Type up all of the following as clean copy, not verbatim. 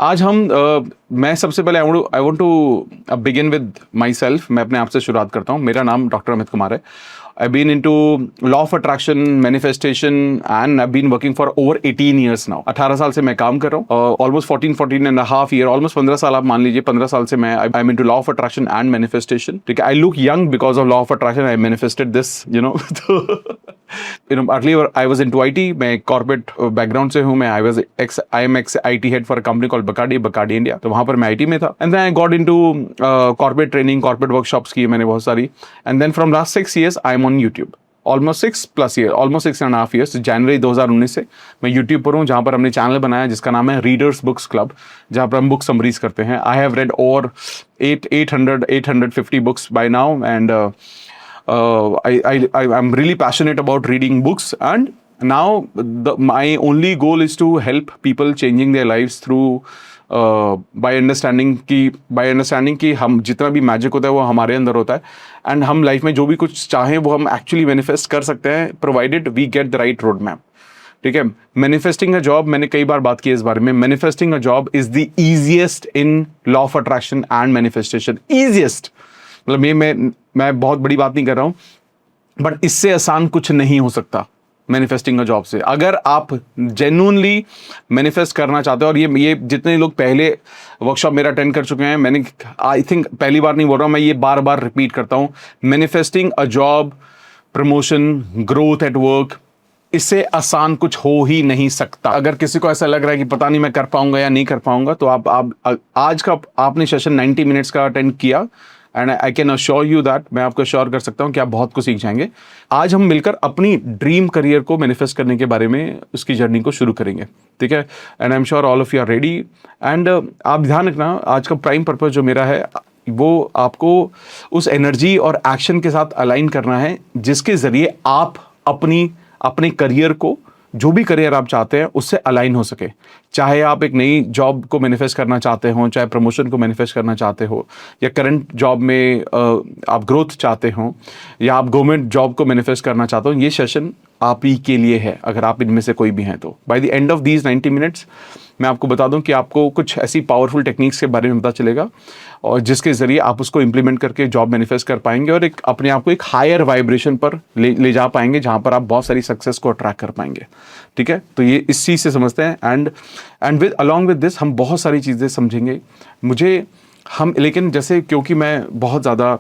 आज हम मैं सबसे पहले I want to begin with myself. मैं अपने आप से शुरुआत करता हूँ। मेरा नाम डॉक्टर अमित कुमार है। I been into law of attraction, manifestation and I been working for over 18 years now. 18 साल से मैं काम कर रहा हूँ। Almost 14 and half year, almost 15 साल आप मान लीजिए। 15 साल से मैं I am into law of attraction and manifestation. ठीक है, I look young because of law of attraction. I manifested this, you know. Earlier I was into IT. मैं कॉर्पोरेट बैकग्राउंड से हूँ। मैं I am ex IT head for a company called Bacardi India. तो वहां पर मैं IT में था। And then I got into corporate training, corporate workshops की मैंने बहुत सारी। And then from last 6 years I am on YouTube. Almost 6+ year, almost 6.5 years। जनवरी 2019 से मैं यूट्यूब पर हूँ, जहाँ पर हमने चैनल बनाया जिसका नाम है रीडर्स बुक्स क्लब, जहाँ पर हम बुक समरीज करते हैं। I have read over 850 books by now and I'm really passionate about reading books, and now my only goal is to help people changing their lives through by understanding कि हम जितना भी magic होता है वो हमारे अंदर होता है, एंड हम लाइफ में जो भी कुछ चाहें वो हम एक्चुअली मैनिफेस्ट कर सकते हैं, provided we get the right road map. ठीक है, मैनिफेस्टिंग अ जॉब, मैंने कई बार बात की इस बारे में। Manifesting a job is the easiest in law of attraction and manifestation. Easiest मतलब ये मैं बहुत बड़ी बात नहीं कर रहा हूं, बट इससे आसान कुछ नहीं हो सकता मैनिफेस्टिंग अ जॉब से। अगर आप जेन्युइनली मैनिफेस्ट करना चाहते हो, और ये जितने लोग पहले वर्कशॉप मेरा अटेंड कर चुके हैं, मैंने आई थिंक पहली बार नहीं बोल रहा हूं, मैं ये बार बार रिपीट करता हूं। Manifesting a job, promotion, growth at work, इससे आसान कुछ हो ही नहीं सकता। अगर किसी को ऐसा लग रहा है कि पता नहीं मैं कर पाऊंगा या नहीं कर पाऊंगा, तो आप आज का आपने सेशन 90 मिनट्स का अटेंड किया, and I can assure you that, मैं आपको अश्योर कर सकता हूं कि आप बहुत कुछ सीख जाएंगे। आज हम मिलकर अपनी ड्रीम करियर को मैनिफेस्ट करने के बारे में उसकी जर्नी को शुरू करेंगे। ठीक है, and I am sure all of you are ready. And आप ध्यान रखना, आज का प्राइम पर्पस जो मेरा है वो आपको उस एनर्जी और एक्शन के साथ अलाइन करना है जिसके जरिए आप अपने करियर को, जो भी करियर आप चाहते हैं, उससे अलाइन हो सके। चाहे आप एक नई जॉब को मैनिफेस्ट करना चाहते हो, चाहे प्रमोशन को मैनिफेस्ट करना चाहते हो, या करंट जॉब में आप ग्रोथ चाहते हो, या आप गवर्नमेंट जॉब को मैनिफेस्ट करना चाहते हो, ये सेशन आप ही के लिए है अगर आप इनमें से कोई भी हैं तो। By the end of these 90 minutes मैं आपको बता दूं कि आपको कुछ ऐसी पावरफुल टेक्निक्स के बारे में पता चलेगा, और जिसके जरिए आप उसको इंप्लीमेंट करके जॉब मैनिफेस्ट कर पाएंगे, और एक अपने आप को एक हायर वाइब्रेशन पर ले जा पाएंगे, जहां पर आप बहुत सारी सक्सेस को अट्रैक्ट कर पाएंगे। ठीक है, तो ये इस चीज़ से समझते हैं। And with along with this हम बहुत सारी चीज़ें समझेंगे। लेकिन जैसे, क्योंकि मैं बहुत ज़्यादा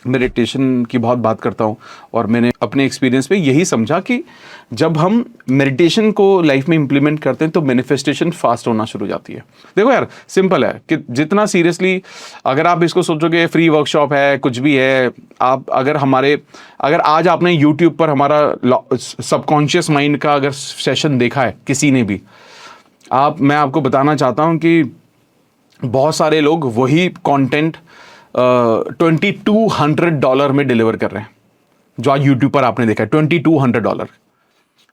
मेडिटेशन की बहुत बात करता हूँ, और मैंने अपने एक्सपीरियंस में यही समझा कि जब हम मेडिटेशन को लाइफ में इंप्लीमेंट करते हैं तो मैनिफेस्टेशन फास्ट होना शुरू हो जाती है। देखो यार, सिंपल है कि जितना सीरियसली अगर आप इसको सोचोगे फ्री वर्कशॉप है, कुछ भी है, आप अगर आज आपने यूट्यूब पर हमारा सबकॉन्शियस माइंड का अगर सेशन देखा है किसी ने भी, मैं आपको बताना चाहता हूँ कि बहुत सारे लोग वही कॉन्टेंट $2200 में डिलीवर कर रहे हैं, जो आज यूट्यूब पर आपने देखा है $2200।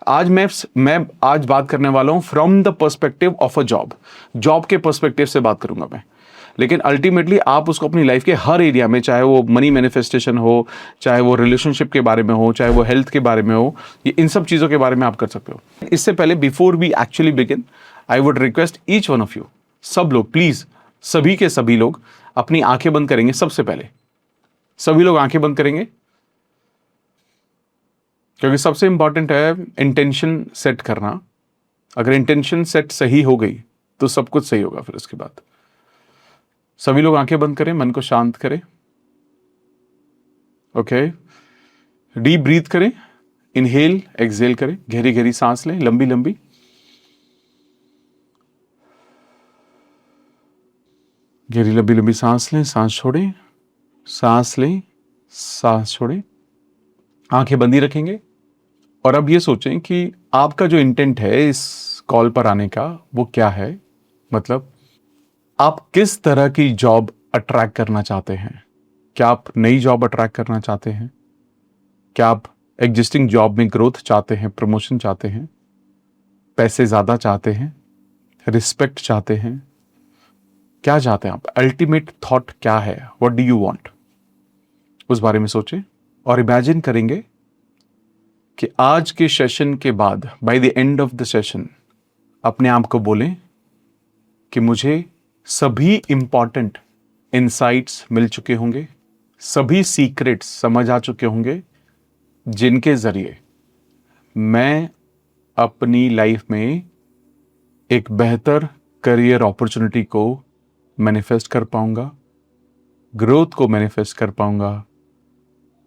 आज मैं आज बात करने वाला हूं from the perspective of a job के पर्सपेक्टिव से बात करूंगा मैं। लेकिन अल्टीमेटली आप उसको अपनी लाइफ के हर एरिया में, चाहे वो मनी मैनिफेस्टेशन हो, चाहे वो रिलेशनशिप के बारे में हो, चाहे वो हेल्थ के बारे में हो, ये इन सब चीज़ों के बारे में आप कर सकते हो। इससे पहले, before we actually begin, I would request each one of you, सब लोग प्लीज, सभी के सभी लोग अपनी आंखें बंद करेंगे। सबसे पहले सभी लोग आंखें बंद करेंगे, क्योंकि सबसे इंपॉर्टेंट है इंटेंशन सेट करना। अगर इंटेंशन सेट सही हो गई तो सब कुछ सही होगा। फिर उसके बाद सभी लोग आंखें बंद करें, मन को शांत करें। ओके, डीप ब्रीथ करें, इनहेल एक्सहेल करें, गहरी गहरी सांस लें, लंबी लंबी। गहरी लंबी लंबी सांस लें, सांस छोड़ें, सांस लें, सांस छोड़ें, आंखें बंदी रखेंगे। और अब ये सोचें कि आपका जो इंटेंट है इस कॉल पर आने का, वो क्या है। मतलब आप किस तरह की जॉब अट्रैक्ट करना चाहते हैं। क्या आप नई जॉब अट्रैक्ट करना चाहते हैं? क्या आप एग्जिस्टिंग जॉब में ग्रोथ चाहते हैं, प्रमोशन चाहते हैं, पैसे ज्यादा चाहते हैं, रिस्पेक्ट चाहते हैं? क्या चाहते हैं आप? अल्टीमेट थॉट क्या है? What do you want? उस बारे में सोचें और इमेजिन करेंगे कि आज के सेशन के बाद, by the end of the session, अपने आप को बोलें कि मुझे सभी इम्पॉर्टेंट इंसाइट्स मिल चुके होंगे, सभी सीक्रेट्स समझ आ चुके होंगे, जिनके ज़रिए मैं अपनी लाइफ में एक बेहतर करियर अपॉर्चुनिटी को मैनिफेस्ट कर पाऊंगा, ग्रोथ को मैनिफेस्ट कर पाऊंगा,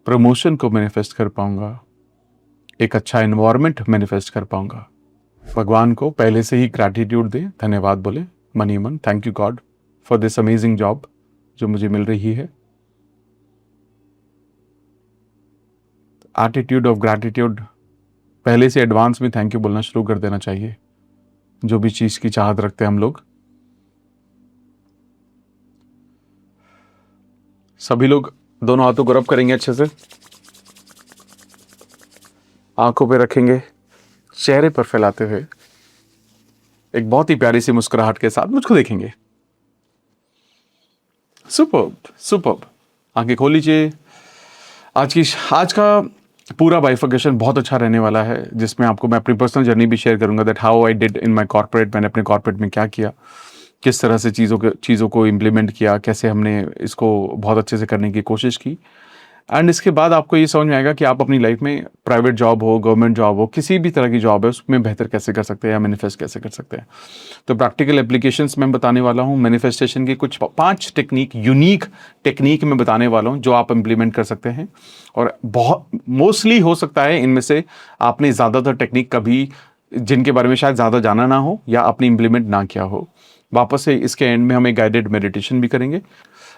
प्रमोशन को मैनिफेस्ट कर पाऊंगा, एक अच्छा एनवायरनमेंट मैनिफेस्ट कर पाऊंगा। भगवान को पहले से ही ग्रैटिट्यूड दे, धन्यवाद बोले मन ही मन, thank you God for this amazing job जो मुझे मिल रही है। एटीट्यूड ऑफ ग्रैटिट्यूड, पहले से एडवांस में थैंक यू बोलना शुरू कर देना चाहिए जो भी चीज की चाहत रखते हैं हम लोग। सभी लोग दोनों हाथों को रब करेंगे अच्छे से, आंखों पे रखेंगे, चेहरे पर फैलाते हुए एक बहुत ही प्यारी सी मुस्कुराहट के साथ मुझको देखेंगे। Superb superb. आंखें खोल लीजिए। आज का पूरा बाइफर्केशन बहुत अच्छा रहने वाला है, जिसमें आपको मैं अपनी पर्सनल जर्नी भी शेयर करूंगा, that how I did in my corporate. मैंने अपने कॉर्पोरेट में क्या किया, किस तरह से चीज़ों को इम्प्लीमेंट किया, कैसे हमने इसको बहुत अच्छे से करने की कोशिश की। एंड इसके बाद आपको ये समझ में आएगा कि आप अपनी लाइफ में प्राइवेट जॉब हो, गवर्नमेंट जॉब हो, किसी भी तरह की जॉब है, उसमें बेहतर कैसे कर सकते हैं या मैनिफेस्ट कैसे कर सकते हैं। तो प्रैक्टिकल एप्लीकेशंस में बताने वाला हूँ, मैनिफेस्टेशन की कुछ 5 टेक्निक, यूनिक टेक्निक में बताने वाला हूँ जो आप इम्प्लीमेंट कर सकते हैं। और बहुत मोस्टली हो सकता है इनमें से आपने ज़्यादातर टेक्निक कभी जिनके बारे में शायद ज़्यादा जाना ना हो या आपने इम्प्लीमेंट ना किया हो। वापस से इसके एंड में हम एक गाइडेड मेडिटेशन भी करेंगे।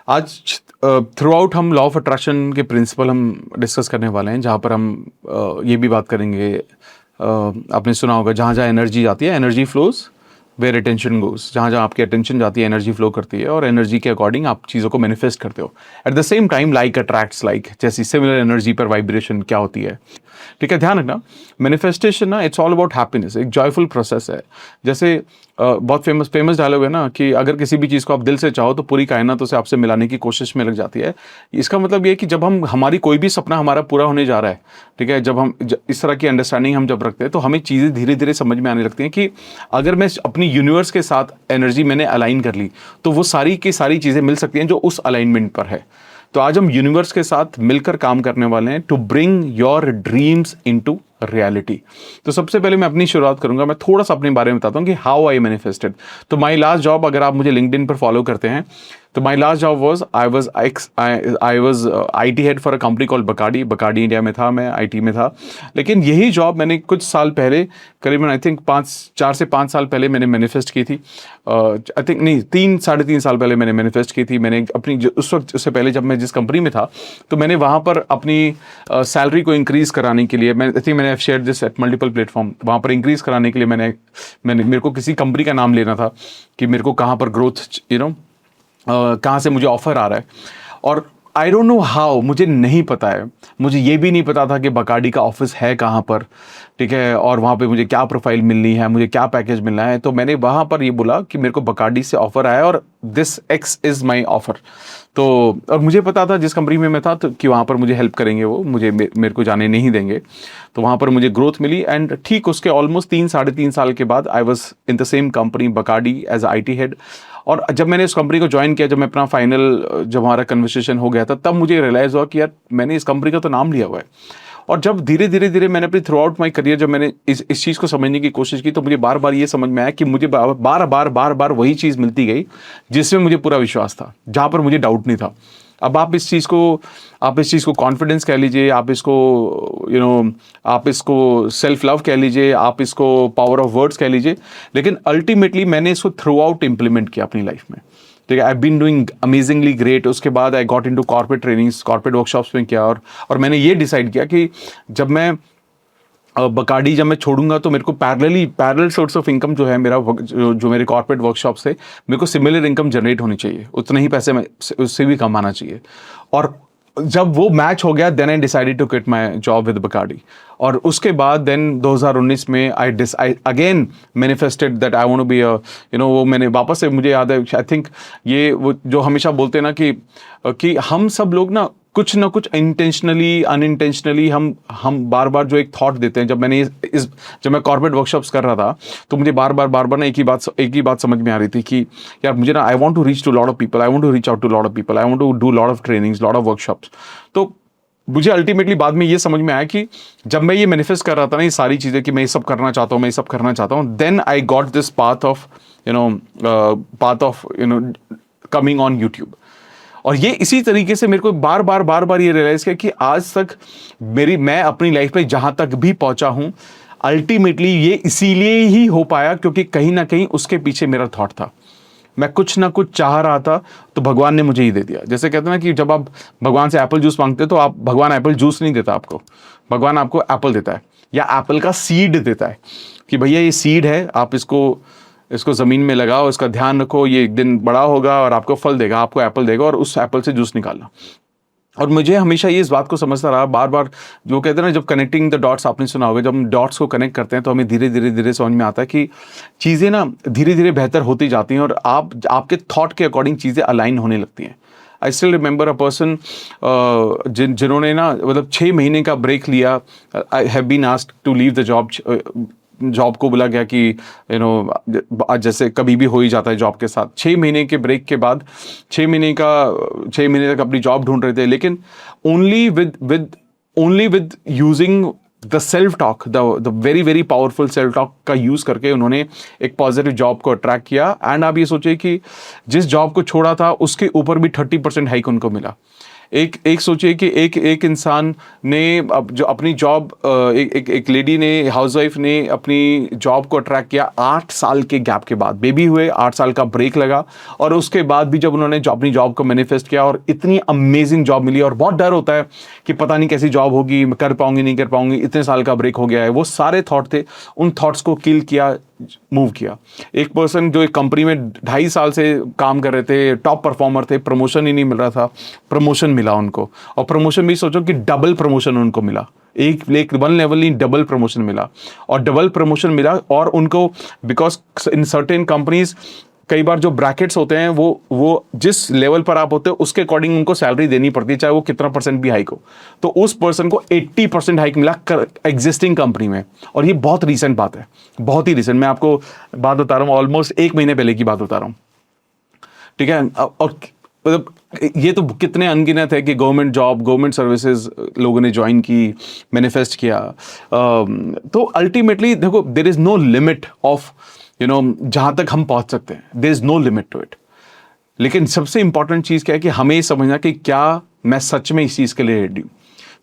आज थ्रू आउट हम लॉ ऑफ अट्रैक्शन के प्रिंसिपल हम डिस्कस करने वाले हैं, जहाँ पर हम ये भी बात करेंगे, आपने सुना होगा जहाँ जहाँ एनर्जी जाती है, energy flows where attention goes. जहाँ जहाँ आपकी अटेंशन जाती है एनर्जी फ्लो करती है, और एनर्जी के अकॉर्डिंग आप चीज़ों को मैनिफेस्ट करते हो। At the same time like attracts like, जैसी सिमिलर एनर्जी पर वाइब्रेशन क्या होती है। ठीक है, ध्यान रखना, मैनिफेस्टेशन ना इट्स ऑल अबाउट हैप्पीनेस, एक जॉयफुल प्रोसेस है। जैसे बहुत फेमस डायलॉग है ना कि अगर किसी भी चीज़ को आप दिल से चाहो तो पूरी कायनात उसे आपसे मिलाने की कोशिश में लग जाती है। इसका मतलब ये है कि जब हमारी कोई भी सपना हमारा पूरा होने जा रहा है, ठीक है, जब हम इस तरह की अंडरस्टैंडिंग हम जब रखते हैं, तो हमें चीज़ें धीरे धीरे समझ में आने लगती हैं कि अगर मैं अपनी यूनिवर्स के साथ एनर्जी मैंने अलाइन कर ली, तो वो सारी की सारी चीज़ें मिल सकती हैं जो उस अलाइनमेंट पर है। तो आज हम यूनिवर्स के साथ मिलकर काम करने वाले हैं to bring your dreams into reality. तो सबसे पहले मैं अपनी शुरुआत करूंगा, मैं थोड़ा सा अपने बारे में बताता हूं कि हाउ आई मैनिफेस्टेड। तो माई लास्ट जॉब, अगर आप मुझे लिंक्डइन पर फॉलो करते हैं, तो my last job was I was IT head for a company called Bacardi India में था, मैं IT में था। लेकिन यही जॉब मैंने कुछ साल पहले, करीबन आई थिंक 4 से 5 साल पहले मैंने मैनिफेस्ट की थी। आई थिंक नहीं, 3-3.5 साल पहले मैंने मैनिफेस्ट की थी। मैंने अपनी उस वक्त, उससे पहले जब मैं जिस कंपनी में था, तो मैंने वहाँ पर अपनी सैलरी को इंक्रीज़ कराने के लिए, मैं आई थिंक मैंने share this at multiple platform, वहाँ पर इंक्रीज़ कराने के लिए मेरे को किसी कंपनी का नाम लेना था कि मेरे को कहाँ पर ग्रोथ, कहाँ से मुझे ऑफर आ रहा है। और आई डोंट नो हाउ, मुझे नहीं पता है, मुझे ये भी नहीं पता था कि बकाडी का ऑफिस है कहाँ पर, ठीक है, और वहाँ पे मुझे क्या प्रोफाइल मिलनी है, मुझे क्या पैकेज मिलना है। तो मैंने वहाँ पर ये बोला कि मेरे को बकाडी से ऑफर आया और this X is my offer. तो और मुझे पता था जिस कंपनी में मैं था तो कि वहाँ पर मुझे हेल्प करेंगे, वो मेरे को जाने नहीं देंगे। तो वहाँ पर मुझे ग्रोथ मिली, एंड ठीक उसके ऑलमोस्ट 3-3.5 साल के बाद I was in the same company Bacardi as IT head. और जब मैंने इस कंपनी को ज्वाइन किया, जब मैं अपना जब हमारा कन्वर्सेशन हो गया था, तब मुझे रियलाइज़ हुआ कि यार मैंने इस कंपनी का तो नाम लिया हुआ है। और जब धीरे धीरे मैंने अपनी थ्रू आउट माई करियर, जब मैंने इस चीज़ को समझने की कोशिश की, तो मुझे बार बार ये समझ में आया कि मुझे बार बार वही चीज़ मिलती गई जिसमें मुझे पूरा विश्वास था, जहाँ पर मुझे डाउट नहीं था। अब आप इस चीज़ को कॉन्फिडेंस कह लीजिए, आप इसको सेल्फ लव कह लीजिए, आप इसको पावर ऑफ वर्ड्स कह लीजिए, लेकिन अल्टीमेटली मैंने इसको थ्रू आउट इम्प्लीमेंट किया अपनी लाइफ में। ठीक है, I been doing amazingly great. उसके बाद I got into corporate trainings, corporate workshops में किया, और मैंने ये डिसाइड किया कि जब मैं बकाडी जब मैं छोड़ूंगा तो मेरे को पैरेलल सोर्स ऑफ इनकम जो है मेरा, जो मेरे कॉर्पोरेट वर्कशॉप से मेरे को सिमिलर इनकम जनरेट होनी चाहिए, उतने ही पैसे मैं उससे भी कमाना चाहिए। और जब वो मैच हो गया, then I decided to quit my job with Bacardi. और उसके बाद देन 2019 में I again manifested that I want to be वो मैंने वापस से, मुझे याद है, आई थिंक ये वो जो हमेशा बोलते हैं ना कि हम सब लोग ना कुछ ना कुछ इंटेंशनली अनइंटेंशनली हम बार बार जो एक थॉट देते हैं। जब मैं कॉर्पोरेट वर्कशॉप्स कर रहा था तो मुझे बार बार ना एक ही बात समझ में आ रही थी कि यार मुझे ना I want to reach to lot of people, I want to reach out to lot of people, I want to do lot of trainings, lot of workshops. तो मुझे अल्टीमेटली बाद में ये समझ में आया कि जब मैं ये मैनिफेस्ट कर रहा था ना ये सारी चीज़ें कि मैं ये सब करना चाहता हूँ, मैं ये सब करना चाहता हूँ, then I got this path of coming on YouTube. और ये इसी तरीके से मेरे को बार बार ये रियलाइज किया कि आज तक मैं अपनी लाइफ में जहां तक भी पहुंचा हूं, अल्टीमेटली ये इसीलिए ही हो पाया क्योंकि कहीं ना कहीं उसके पीछे मेरा थॉट था। मैं कुछ ना कुछ चाह रहा था तो भगवान ने मुझे ही दे दिया। जैसे कहते हैं ना कि जब आप भगवान से एप्पल जूस मांगते हो तो आप भगवान एप्पल जूस नहीं देता आपको, भगवान आपको एप्पल देता है या एप्पल का सीड देता है कि भैया ये सीड है, आप इसको ज़मीन में लगाओ, इसका ध्यान रखो, ये एक दिन बड़ा होगा और आपको फल देगा, आपको एप्पल देगा और उस एप्पल से जूस निकालना। और मुझे हमेशा ये इस बात को समझता रहा बार बार, जो कहते हैं ना जब कनेक्टिंग द डॉट्स, आपने सुना होगा, जब हम डॉट्स को कनेक्ट करते हैं तो हमें धीरे धीरे समझ में आता है कि चीज़ें ना धीरे धीरे बेहतर होती जाती हैं और आपके थॉट के अकॉर्डिंग चीज़ें अलाइन होने लगती हैं। I still remember a person जिन्होंने ना मतलब 6 महीने का ब्रेक लिया। I have been asked to leave the job को बोला गया कि जैसे कभी भी हो ही जाता है जॉब के साथ। 6 महीने के ब्रेक के बाद 6 महीने तक अपनी जॉब ढूंढ रहे थे, लेकिन only with using the self talk, the very very powerful self talk का यूज करके उन्होंने एक पॉजिटिव जॉब को अट्रैक्ट किया। एंड आप ये सोचिए कि जिस जॉब को छोड़ा था उसके ऊपर भी 30% हाइक उनको मिला। एक सोचिए कि एक इंसान ने जो अपनी जॉब, एक लेडी ने, हाउसवाइफ ने अपनी जॉब को अट्रैक्ट किया 8 साल के गैप के बाद। बेबी हुए, 8 साल का ब्रेक लगा और उसके बाद भी जब उन्होंने अपनी जॉब को मैनिफेस्ट किया और इतनी अमेजिंग जॉब मिली। और बहुत डर होता है कि पता नहीं कैसी जॉब होगी, मैं कर पाऊंगी नहीं कर पाऊंगी, इतने साल का ब्रेक हो गया है। वो सारे थॉट थे, उन थॉट्स को किल किया, मूव किया। एक पर्सन जो एक कंपनी में 2.5 साल से काम कर रहे थे, टॉप परफॉर्मर थे, प्रमोशन ही नहीं मिल रहा था, प्रमोशन मिला उनको। और प्रमोशन भी सोचो कि डबल प्रमोशन उनको मिला, एक वन लेवल नहीं, डबल प्रमोशन मिला। और डबल प्रमोशन मिला और उनको, बिकॉज इन सर्टेन कंपनीज कई बार जो ब्रैकेट्स होते हैं वो जिस लेवल पर आप होते हो उसके अकॉर्डिंग उनको सैलरी देनी पड़ती है, चाहे वो कितना % भी हाइक हो। तो उस पर्सन को 80% हाइक मिला एग्जिस्टिंग कंपनी में। और ये बहुत रीसेंट बात है, बहुत ही रीसेंट। मैं आपको बात बता रहा हूँ, ऑलमोस्ट 1 महीने पहले की बात बता रहा हूँ, ठीक है। और मतलब ये तो कितने अनगिनत है कि गवर्नमेंट जॉब, गवर्नमेंट सर्विसेज लोगों ने ज्वाइन की, मैनिफेस्ट किया। तो अल्टीमेटली देखो, there is no limit of जहां तक हम पहुंच सकते हैं, there is no limit to it. लेकिन सबसे इंपॉर्टेंट चीज क्या है कि हमें समझना कि क्या मैं सच में इस चीज के लिए रेडी हूं।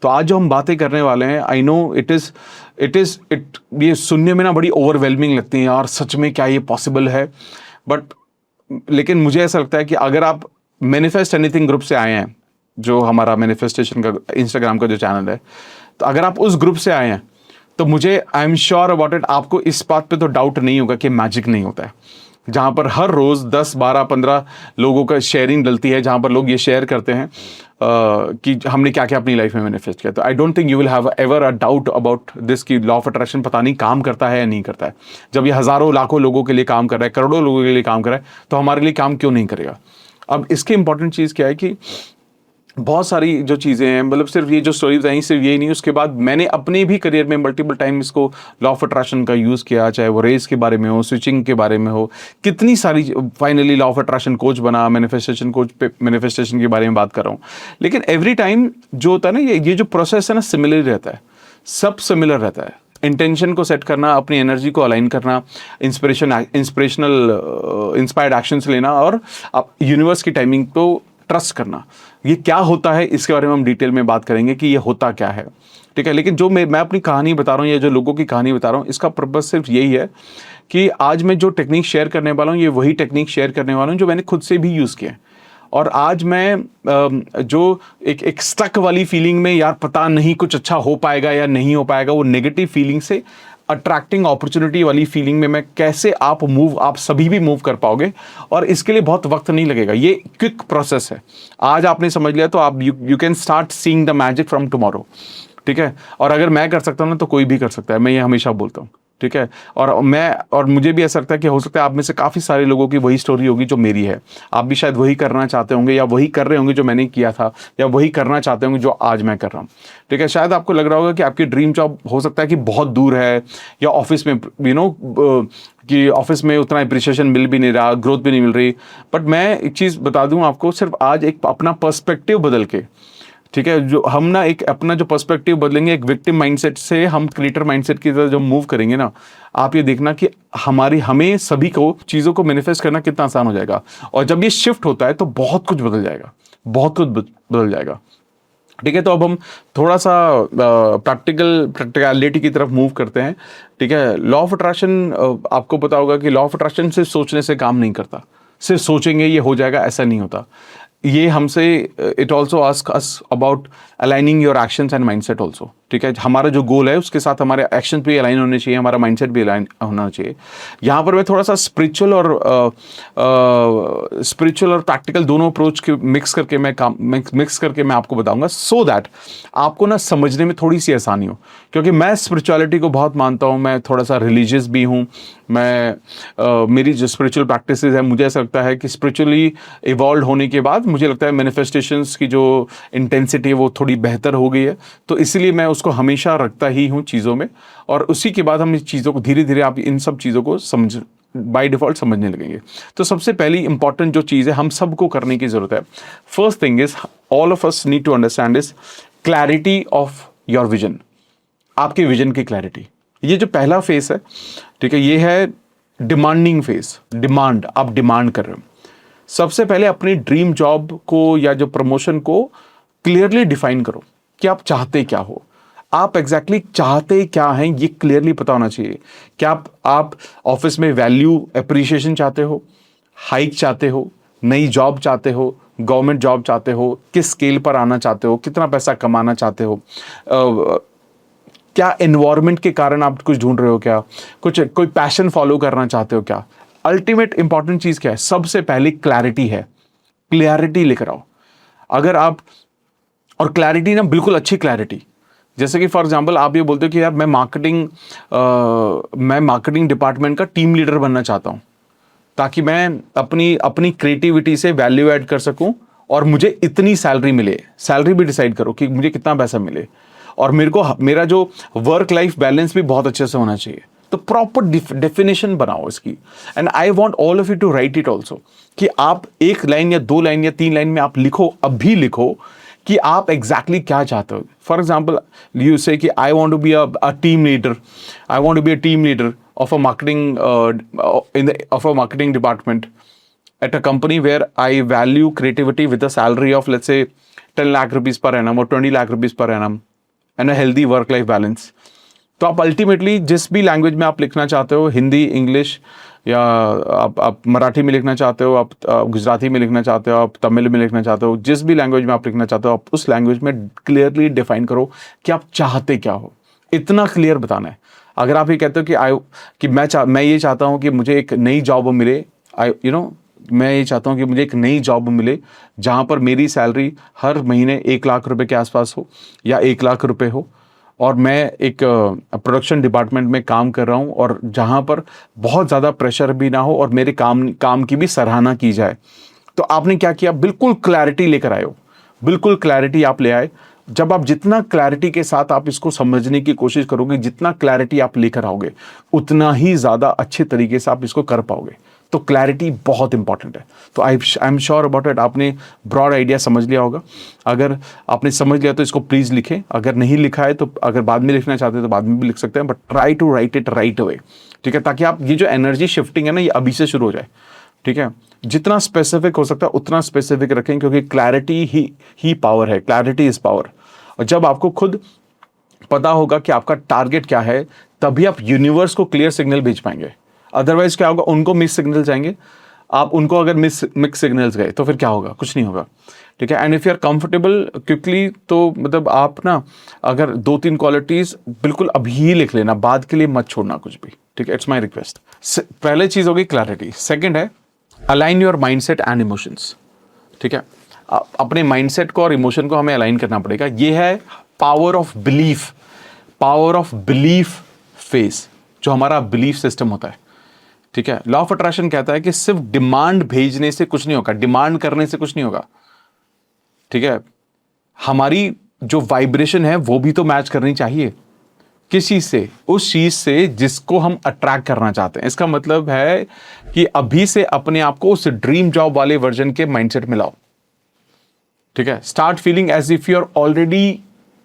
तो आज जो हम बातें करने वाले हैं, आई नो ये सुनने में ना बड़ी ओवरवेलमिंग लगती है यार, सच में क्या ये पॉसिबल है। लेकिन मुझे ऐसा लगता है कि अगर आप मैनिफेस्ट एनीथिंग ग्रुप से आए हैं, जो हमारा मैनिफेस्टेशन का इंस्टाग्राम का जो चैनल है, तो अगर आप उस ग्रुप से आए हैं तो मुझे, आई एम श्योर अबाउट इट, आपको इस बात पे तो डाउट नहीं होगा कि मैजिक नहीं होता है। जहाँ पर हर रोज़ 10, 12, 15 लोगों का शेयरिंग डलती है, जहाँ पर लोग ये शेयर करते हैं कि हमने क्या क्या अपनी लाइफ में मैनिफेस्ट किया। तो I don't think you will have ever a doubt about this कि लॉ ऑफ अट्रैक्शन पता नहीं काम करता है या नहीं करता है। जब ये हज़ारों लाखों लोगों के लिए काम कर रहा है, करोड़ों लोगों के लिए काम कर रहा है, तो हमारे लिए काम क्यों नहीं करेगा। अब इसकी इंपॉर्टेंट चीज़ क्या है कि बहुत सारी जो चीज़ें हैं, मतलब सिर्फ ये जो स्टोरी बताई सिर्फ ये नहीं, उसके बाद मैंने अपने भी करियर में मल्टीपल टाइम इसको लॉ ऑफ अट्रैक्शन का यूज़ किया, चाहे वो रेस के बारे में हो, स्विचिंग के बारे में हो, कितनी सारी, finally law of attraction coach बना, मैनिफेस्टेशन कोच पे मैनिफेस्टेशन के बारे में बात कर रहा हूँ। लेकिन एवरी टाइम जो होता है ना, ये जो प्रोसेस है ना, सिमिलर रहता है, सब सिमिलर रहता है। इंटेंशन को सेट करना, अपनी एनर्जी को अलाइन करना, इंस्पायर्ड एक्शंस लेना और यूनिवर्स की टाइमिंग को ट्रस्ट करना। ये क्या होता है इसके बारे में हम डिटेल में बात करेंगे कि ये होता क्या है, ठीक है। लेकिन जो मैं अपनी कहानी बता रहा हूँ या जो लोगों की कहानी बता रहा हूँ, इसका पर्पस सिर्फ यही है कि आज मैं जो टेक्निक शेयर करने वाला हूँ, ये वही टेक्निक शेयर करने वाला हूँ जो मैंने खुद से भी यूज़ किया है। और आज मैं जो एक स्टक वाली फीलिंग में, यार पता नहीं कुछ अच्छा हो पाएगा या नहीं हो पाएगा, वो नेगेटिव फीलिंग से अट्रैक्टिंग अपॉर्चुनिटी वाली फीलिंग में मैं कैसे आप सभी भी मूव कर पाओगे। और इसके लिए बहुत वक्त नहीं लगेगा, ये क्विक प्रोसेस है। आज आपने समझ लिया तो आप you can start seeing the magic from tomorrow, ठीक है। और अगर मैं कर सकता हूँ ना, तो कोई भी कर सकता है, मैं ये हमेशा बोलता हूँ, ठीक है। और मुझे भी ऐसा लगता है कि हो सकता है आप में से काफ़ी सारे लोगों की वही स्टोरी होगी जो मेरी है। आप भी शायद वही करना चाहते होंगे, या वही कर रहे होंगे जो मैंने किया था, या वही करना चाहते होंगे जो आज मैं कर रहा हूँ। ठीक है, शायद आपको लग रहा होगा कि आपकी ड्रीम जॉब हो सकता है कि बहुत दूर है, या ऑफिस में कि ऑफिस में उतना अप्रिसिएशन मिल भी नहीं रहा, ग्रोथ भी नहीं मिल रही। बट मैं एक चीज़ बता दूँ आपको, सिर्फ आज एक अपना पर्सपेक्टिव बदल के, ठीक है, जो हम ना एक अपना जो पर्सपेक्टिव बदलेंगे, एक विक्टिम माइंडसेट से हम क्रिएटर माइंडसेट की तरफ जब मूव करेंगे ना, आप ये देखना कि हमें सभी को चीज़ों को मैनिफेस्ट करना कितना आसान हो जाएगा। और जब ये शिफ्ट होता है तो बहुत कुछ बदल जाएगा, बहुत कुछ बदल जाएगा। ठीक है, तो अब हम थोड़ा सा प्रैक्टिकलिटी की तरफ मूव करते हैं। ठीक है, लॉ ऑफ अट्रैक्शन, आपको पता होगा कि लॉ ऑफ अट्रैक्शन सिर्फ सोचने से काम नहीं करता। सिर्फ सोचेंगे ये हो जाएगा, ऐसा नहीं होता। ये हमसे it also ask us about aligning your actions and mindset also. ठीक है, हमारा जो गोल है उसके साथ हमारे एक्शंस भी अलाइन होने चाहिए, हमारा माइंडसेट भी अलाइन होना चाहिए। यहाँ पर मैं थोड़ा सा स्पिरिचुअल और प्रैक्टिकल दोनों अप्रोच के मिक्स करके मैं आपको बताऊंगा, सो दैट आपको ना समझने में थोड़ी सी आसानी हो। क्योंकि मैं स्पिरिचुअलिटी को बहुत मानता हूँ, मैं थोड़ा सा रिलीजियस भी हूँ। मेरी जो स्पिरिचुअल प्रैक्टिसेस है, मुझे ऐसा लगता है कि स्पिरिचुअली इवॉल्व होने के बाद मुझे लगता है मैनिफेस्टेशंस की जो इंटेंसिटी है वो थोड़ी बेहतर हो गई है। तो इसलिए मैं उसको हमेशा रखता ही हूँ चीज़ों में, और उसी के बाद हम इस चीज़ों को धीरे धीरे आप इन सब चीज़ों को बाय डिफ़ॉल्ट समझने लगेंगे। तो सबसे पहली इंपॉर्टेंट जो चीज़ है हम सबको करने की ज़रूरत है, first thing is all of us need to understand is clarity of your vision. आपके विजन की क्लैरिटी, ये जो पहला फेस है, ठीक है, ये है डिमांडिंग फेस। डिमांड, आप डिमांड कर रहे हो। सबसे पहले अपनी ड्रीम जॉब को या जो प्रमोशन को क्लियरली डिफाइन करो कि आप चाहते क्या हो। आप एग्जैक्टली चाहते क्या हैं ये क्लियरली पता होना चाहिए। क्या आप ऑफिस में वैल्यू अप्रिशिएशन चाहते हो, हाइक चाहते हो, नई जॉब चाहते हो, गवर्नमेंट जॉब चाहते हो, किस स्केल पर आना चाहते हो, कितना पैसा कमाना चाहते हो, क्या एनवायरनमेंट के कारण आप कुछ ढूंढ रहे हो, क्या कोई पैशन फॉलो करना चाहते हो, क्या अल्टीमेट इंपॉर्टेंट चीज क्या है, सबसे पहले क्लैरिटी है। क्लैरिटी लेकर आओ। अगर आप, और क्लैरिटी ना बिल्कुल अच्छी क्लैरिटी, जैसे कि फॉर एग्जांपल आप ये बोलते हो कि यार मैं मार्केटिंग डिपार्टमेंट का टीम लीडर बनना चाहता हूं, ताकि मैं अपनी क्रिएटिविटी से वैल्यू ऐड कर सकूं और मुझे इतनी सैलरी मिले। सैलरी भी डिसाइड करो कि मुझे कितना पैसा मिले, और मेरा जो वर्क लाइफ बैलेंस भी बहुत अच्छे से होना चाहिए। तो प्रॉपर डेफिनेशन बनाओ इसकी, and I want all of you to write it also, कि आप एक लाइन या 2 लाइन या 3 लाइन में आप लिखो, अभी लिखो कि आप एग्जैक्टली क्या चाहते हो। फॉर एग्जाम्पल यू से कि I want to be a team leader, I want to be a team leader of a marketing department at a company where I value creativity with a salary of let's say 10 lakh rupees per annum or 20 lakh rupees per annum and a healthy work life balance। तो आप ultimately जिस भी language में आप लिखना चाहते हो, Hindi, English, या आप मराठी में लिखना चाहते हो, आप गुजराती में लिखना चाहते हो, आप तमिल में लिखना चाहते हो, जिस भी लैंग्वेज में आप लिखना चाहते हो, आप उस लैंग्वेज में क्लियरली डिफाइन करो कि आप चाहते क्या हो। इतना क्लियर बताना है। अगर आप ये कहते हो कि मैं ये चाहता हूँ कि मुझे एक नई जॉब मिले, मैं ये चाहता हूँ कि मुझे एक नई जॉब मिले जहाँ पर मेरी सैलरी हर महीने 1 लाख रुपए के आसपास हो या 1 लाख रुपए हो, और मैं एक प्रोडक्शन डिपार्टमेंट में काम कर रहा हूँ, और जहाँ पर बहुत ज़्यादा प्रेशर भी ना हो और मेरे काम की भी सराहना की जाए। तो आपने क्या किया, बिल्कुल क्लैरिटी लेकर आए हो, बिल्कुल क्लैरिटी आप ले आए। जब आप जितना क्लैरिटी के साथ आप इसको समझने की कोशिश करोगे, जितना क्लैरिटी आप लेकर आओगे, उतना ही ज़्यादा अच्छे तरीके से आप इसको कर पाओगे। तो क्लैरिटी बहुत इंपॉर्टेंट है। तो आई एम श्योर अबाउट इट, आपने ब्रॉड आइडिया समझ लिया होगा। अगर आपने समझ लिया तो इसको प्लीज़ लिखें, अगर नहीं लिखा है तो अगर बाद में लिखना चाहते हैं तो बाद में भी लिख सकते हैं, but try to write it right away. ठीक है, ताकि आप ये जो एनर्जी शिफ्टिंग है ना, ये अभी से शुरू हो जाए। ठीक है, जितना स्पेसिफिक हो सकता है उतना स्पेसिफिक रखें, क्योंकि क्लैरिटी ही पावर है। Clarity is power. और जब आपको खुद पता होगा कि आपका टारगेट क्या है, तभी आप यूनिवर्स को क्लियर सिग्नल भेज पाएंगे। अदरवाइज क्या होगा, उनको मिस सिग्नल जाएंगे। आप उनको अगर मिक्स सिग्नल्स गए तो फिर क्या होगा, कुछ नहीं होगा। ठीक है, and if you are comfortable quickly, तो मतलब आप ना अगर 2-3 क्वालिटीज बिल्कुल अभी ही लिख लेना, बाद के लिए मत छोड़ना कुछ भी। ठीक है, इट्स माई रिक्वेस्ट। पहले चीज होगी क्लैरिटी। सेकेंड है align your mindset and emotions. ठीक है, अपने माइंडसेट को और इमोशन को हमें अलाइन करना पड़ेगा। ये है पावर ऑफ बिलीफ फेस। जो हमारा बिलीफ सिस्टम होता है, ठीक है। लॉ ऑफ अट्रैक्शन कहता है कि सिर्फ डिमांड भेजने से कुछ नहीं होगा, डिमांड करने से कुछ नहीं होगा, ठीक है। हमारी जो वाइब्रेशन है वो भी तो मैच करनी चाहिए। किस चीज से? उस चीज से जिसको हम अट्रैक्ट करना चाहते हैं। इसका मतलब है कि अभी से अपने आप को उस ड्रीम जॉब वाले वर्जन के माइंडसेट में लाओ, ठीक है। Start feeling as if you are already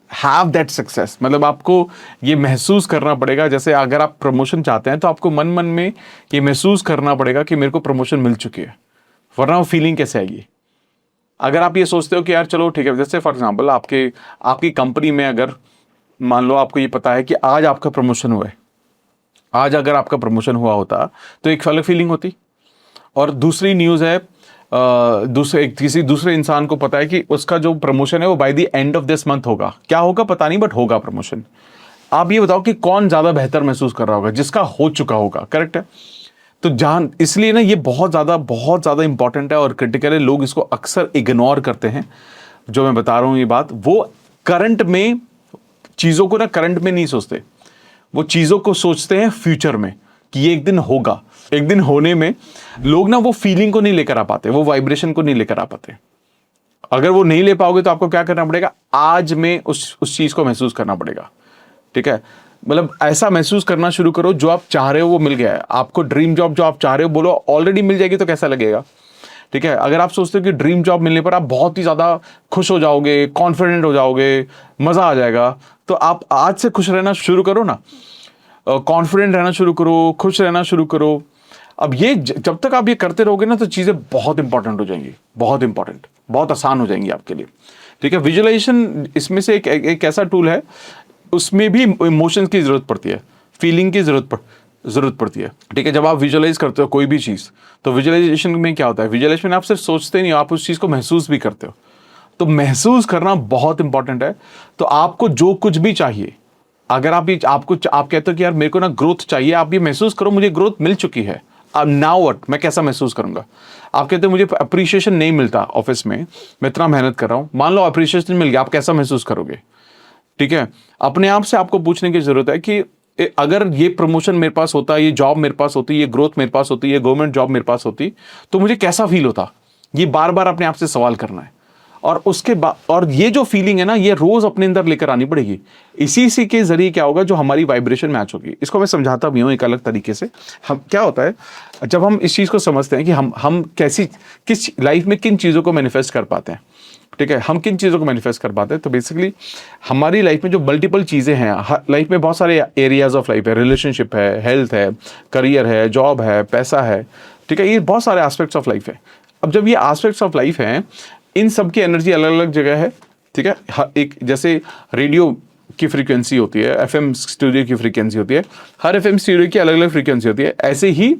have that success. मतलब आपको ये महसूस करना पड़ेगा, जैसे अगर आप प्रमोशन चाहते हैं तो आपको मन मन में ये महसूस करना पड़ेगा कि मेरे को प्रमोशन मिल चुकी है, वरना वो फीलिंग कैसे आएगी? अगर आप ये सोचते हो कि यार चलो ठीक है, जैसे फॉर एग्जांपल आपकी कंपनी में अगर मान लो आपको ये पता है कि आज आपका प्रमोशन हुआ है, आज अगर आपका प्रमोशन हुआ होता तो एक अलग फीलिंग होती। और दूसरी न्यूज़ है, किसी दूसरे इंसान को पता है कि उसका जो प्रमोशन है वो by the end of this month होगा। क्या होगा पता नहीं, बट होगा प्रमोशन। आप ये बताओ कि कौन ज़्यादा बेहतर महसूस कर रहा होगा? जिसका हो चुका होगा, करेक्ट है। तो जहां इसलिए ना ये बहुत ज़्यादा इंपॉर्टेंट है और क्रिटिकल है। लोग इसको अक्सर इग्नोर करते हैं। जो मैं बता रहा हूँ ये बात, वो करंट में चीज़ों को ना करंट में नहीं सोचते, वो चीज़ों को सोचते हैं फ्यूचर में कि ये एक दिन होगा। एक दिन होने में लोग ना वो फीलिंग को नहीं लेकर आ पाते, वो वाइब्रेशन को नहीं लेकर आ पाते। अगर वो नहीं ले पाओगे तो आपको क्या करना पड़ेगा? आज में उस चीज़ को महसूस करना पड़ेगा, ठीक है। मतलब ऐसा महसूस करना शुरू करो, जो आप चाह रहे हो वो मिल गया है आपको। ड्रीम जॉब जो आप चाह रहे हो, बोलो ऑलरेडी मिल जाएगी तो कैसा लगेगा, ठीक है। अगर आप सोचते हो कि ड्रीम जॉब मिलने पर आप बहुत ही ज़्यादा खुश हो जाओगे, कॉन्फिडेंट हो जाओगे, मज़ा आ जाएगा, तो आप आज से खुश रहना शुरू करो ना, कॉन्फिडेंट रहना शुरू करो, खुश रहना शुरू करो। अब ये जब तक आप ये करते रहोगे ना तो चीज़ें बहुत इंपॉर्टेंट हो जाएंगी, बहुत इंपॉर्टेंट, बहुत आसान हो जाएंगी आपके लिए, ठीक है। विजुअलाइजेशन इसमें से एक ऐसा टूल है, उसमें भी इमोशंस की ज़रूरत पड़ती है, फीलिंग की ज़रूरत पड़ती है, ठीक है। जब आप विजुअलाइज करते हो कोई भी चीज़, तो विजुअलाइजेशन में क्या होता है? विजुअलाइजेशन में आप सिर्फ सोचते नहीं हो, आप उस चीज़ को महसूस भी करते हो। तो महसूस करना बहुत इंपॉर्टेंट है। तो आपको जो कुछ भी चाहिए, अगर आप कहते हो कि यार मेरे को ना ग्रोथ चाहिए, आप ये महसूस करो मुझे ग्रोथ मिल चुकी है, अब नाउ व्हाट, मैं कैसा महसूस करूंगा? आप कहते हो मुझे अप्रिशिएशन नहीं मिलता ऑफिस में, मैं इतना मेहनत कर रहा हूं, मान लो अप्रिशिएशन मिल गया, आप कैसा महसूस करोगे? ठीक है। अपने आप से आपको पूछने की जरूरत है कि अगर ये प्रमोशन मेरे पास होता, ये जॉब मेरे पास होती, ये ग्रोथ मेरे पास होती, ये गवर्नमेंट जॉब मेरे पास होती, तो मुझे कैसा फील होता? ये बार बार अपने आप से सवाल करना है। और उसके बाद, और ये जो फीलिंग है ना, ये रोज अपने अंदर लेकर आनी पड़ेगी। इसी के जरिए क्या होगा, जो हमारी वाइब्रेशन मैच होगी। इसको मैं समझाता भी हूँ एक अलग तरीके से। हम क्या होता है, जब हम इस चीज़ को समझते हैं कि हम किस लाइफ में किन चीज़ों को मैनिफेस्ट कर पाते हैं, ठीक है, हम किन चीज़ों को मैनिफेस्ट कर पाते हैं, तो बेसिकली हमारी लाइफ में जो मल्टीपल चीज़ें हैं, लाइफ में बहुत सारे एरियाज ऑफ लाइफ है, रिलेशनशिप है, हेल्थ है, करियर है, जॉब है, पैसा है, ठीक है, ये बहुत सारे एस्पेक्ट्स ऑफ लाइफ है। अब जब ये एस्पेक्ट्स ऑफ लाइफ हैं, इन सब की एनर्जी अलग अलग जगह है, ठीक है। एक जैसे रेडियो की फ्रीक्वेंसी होती है, एफएम स्टूडियो की फ्रीक्वेंसी होती है, हर एफएम स्टूडियो की अलग अलग फ्रीक्वेंसी होती है। ऐसे ही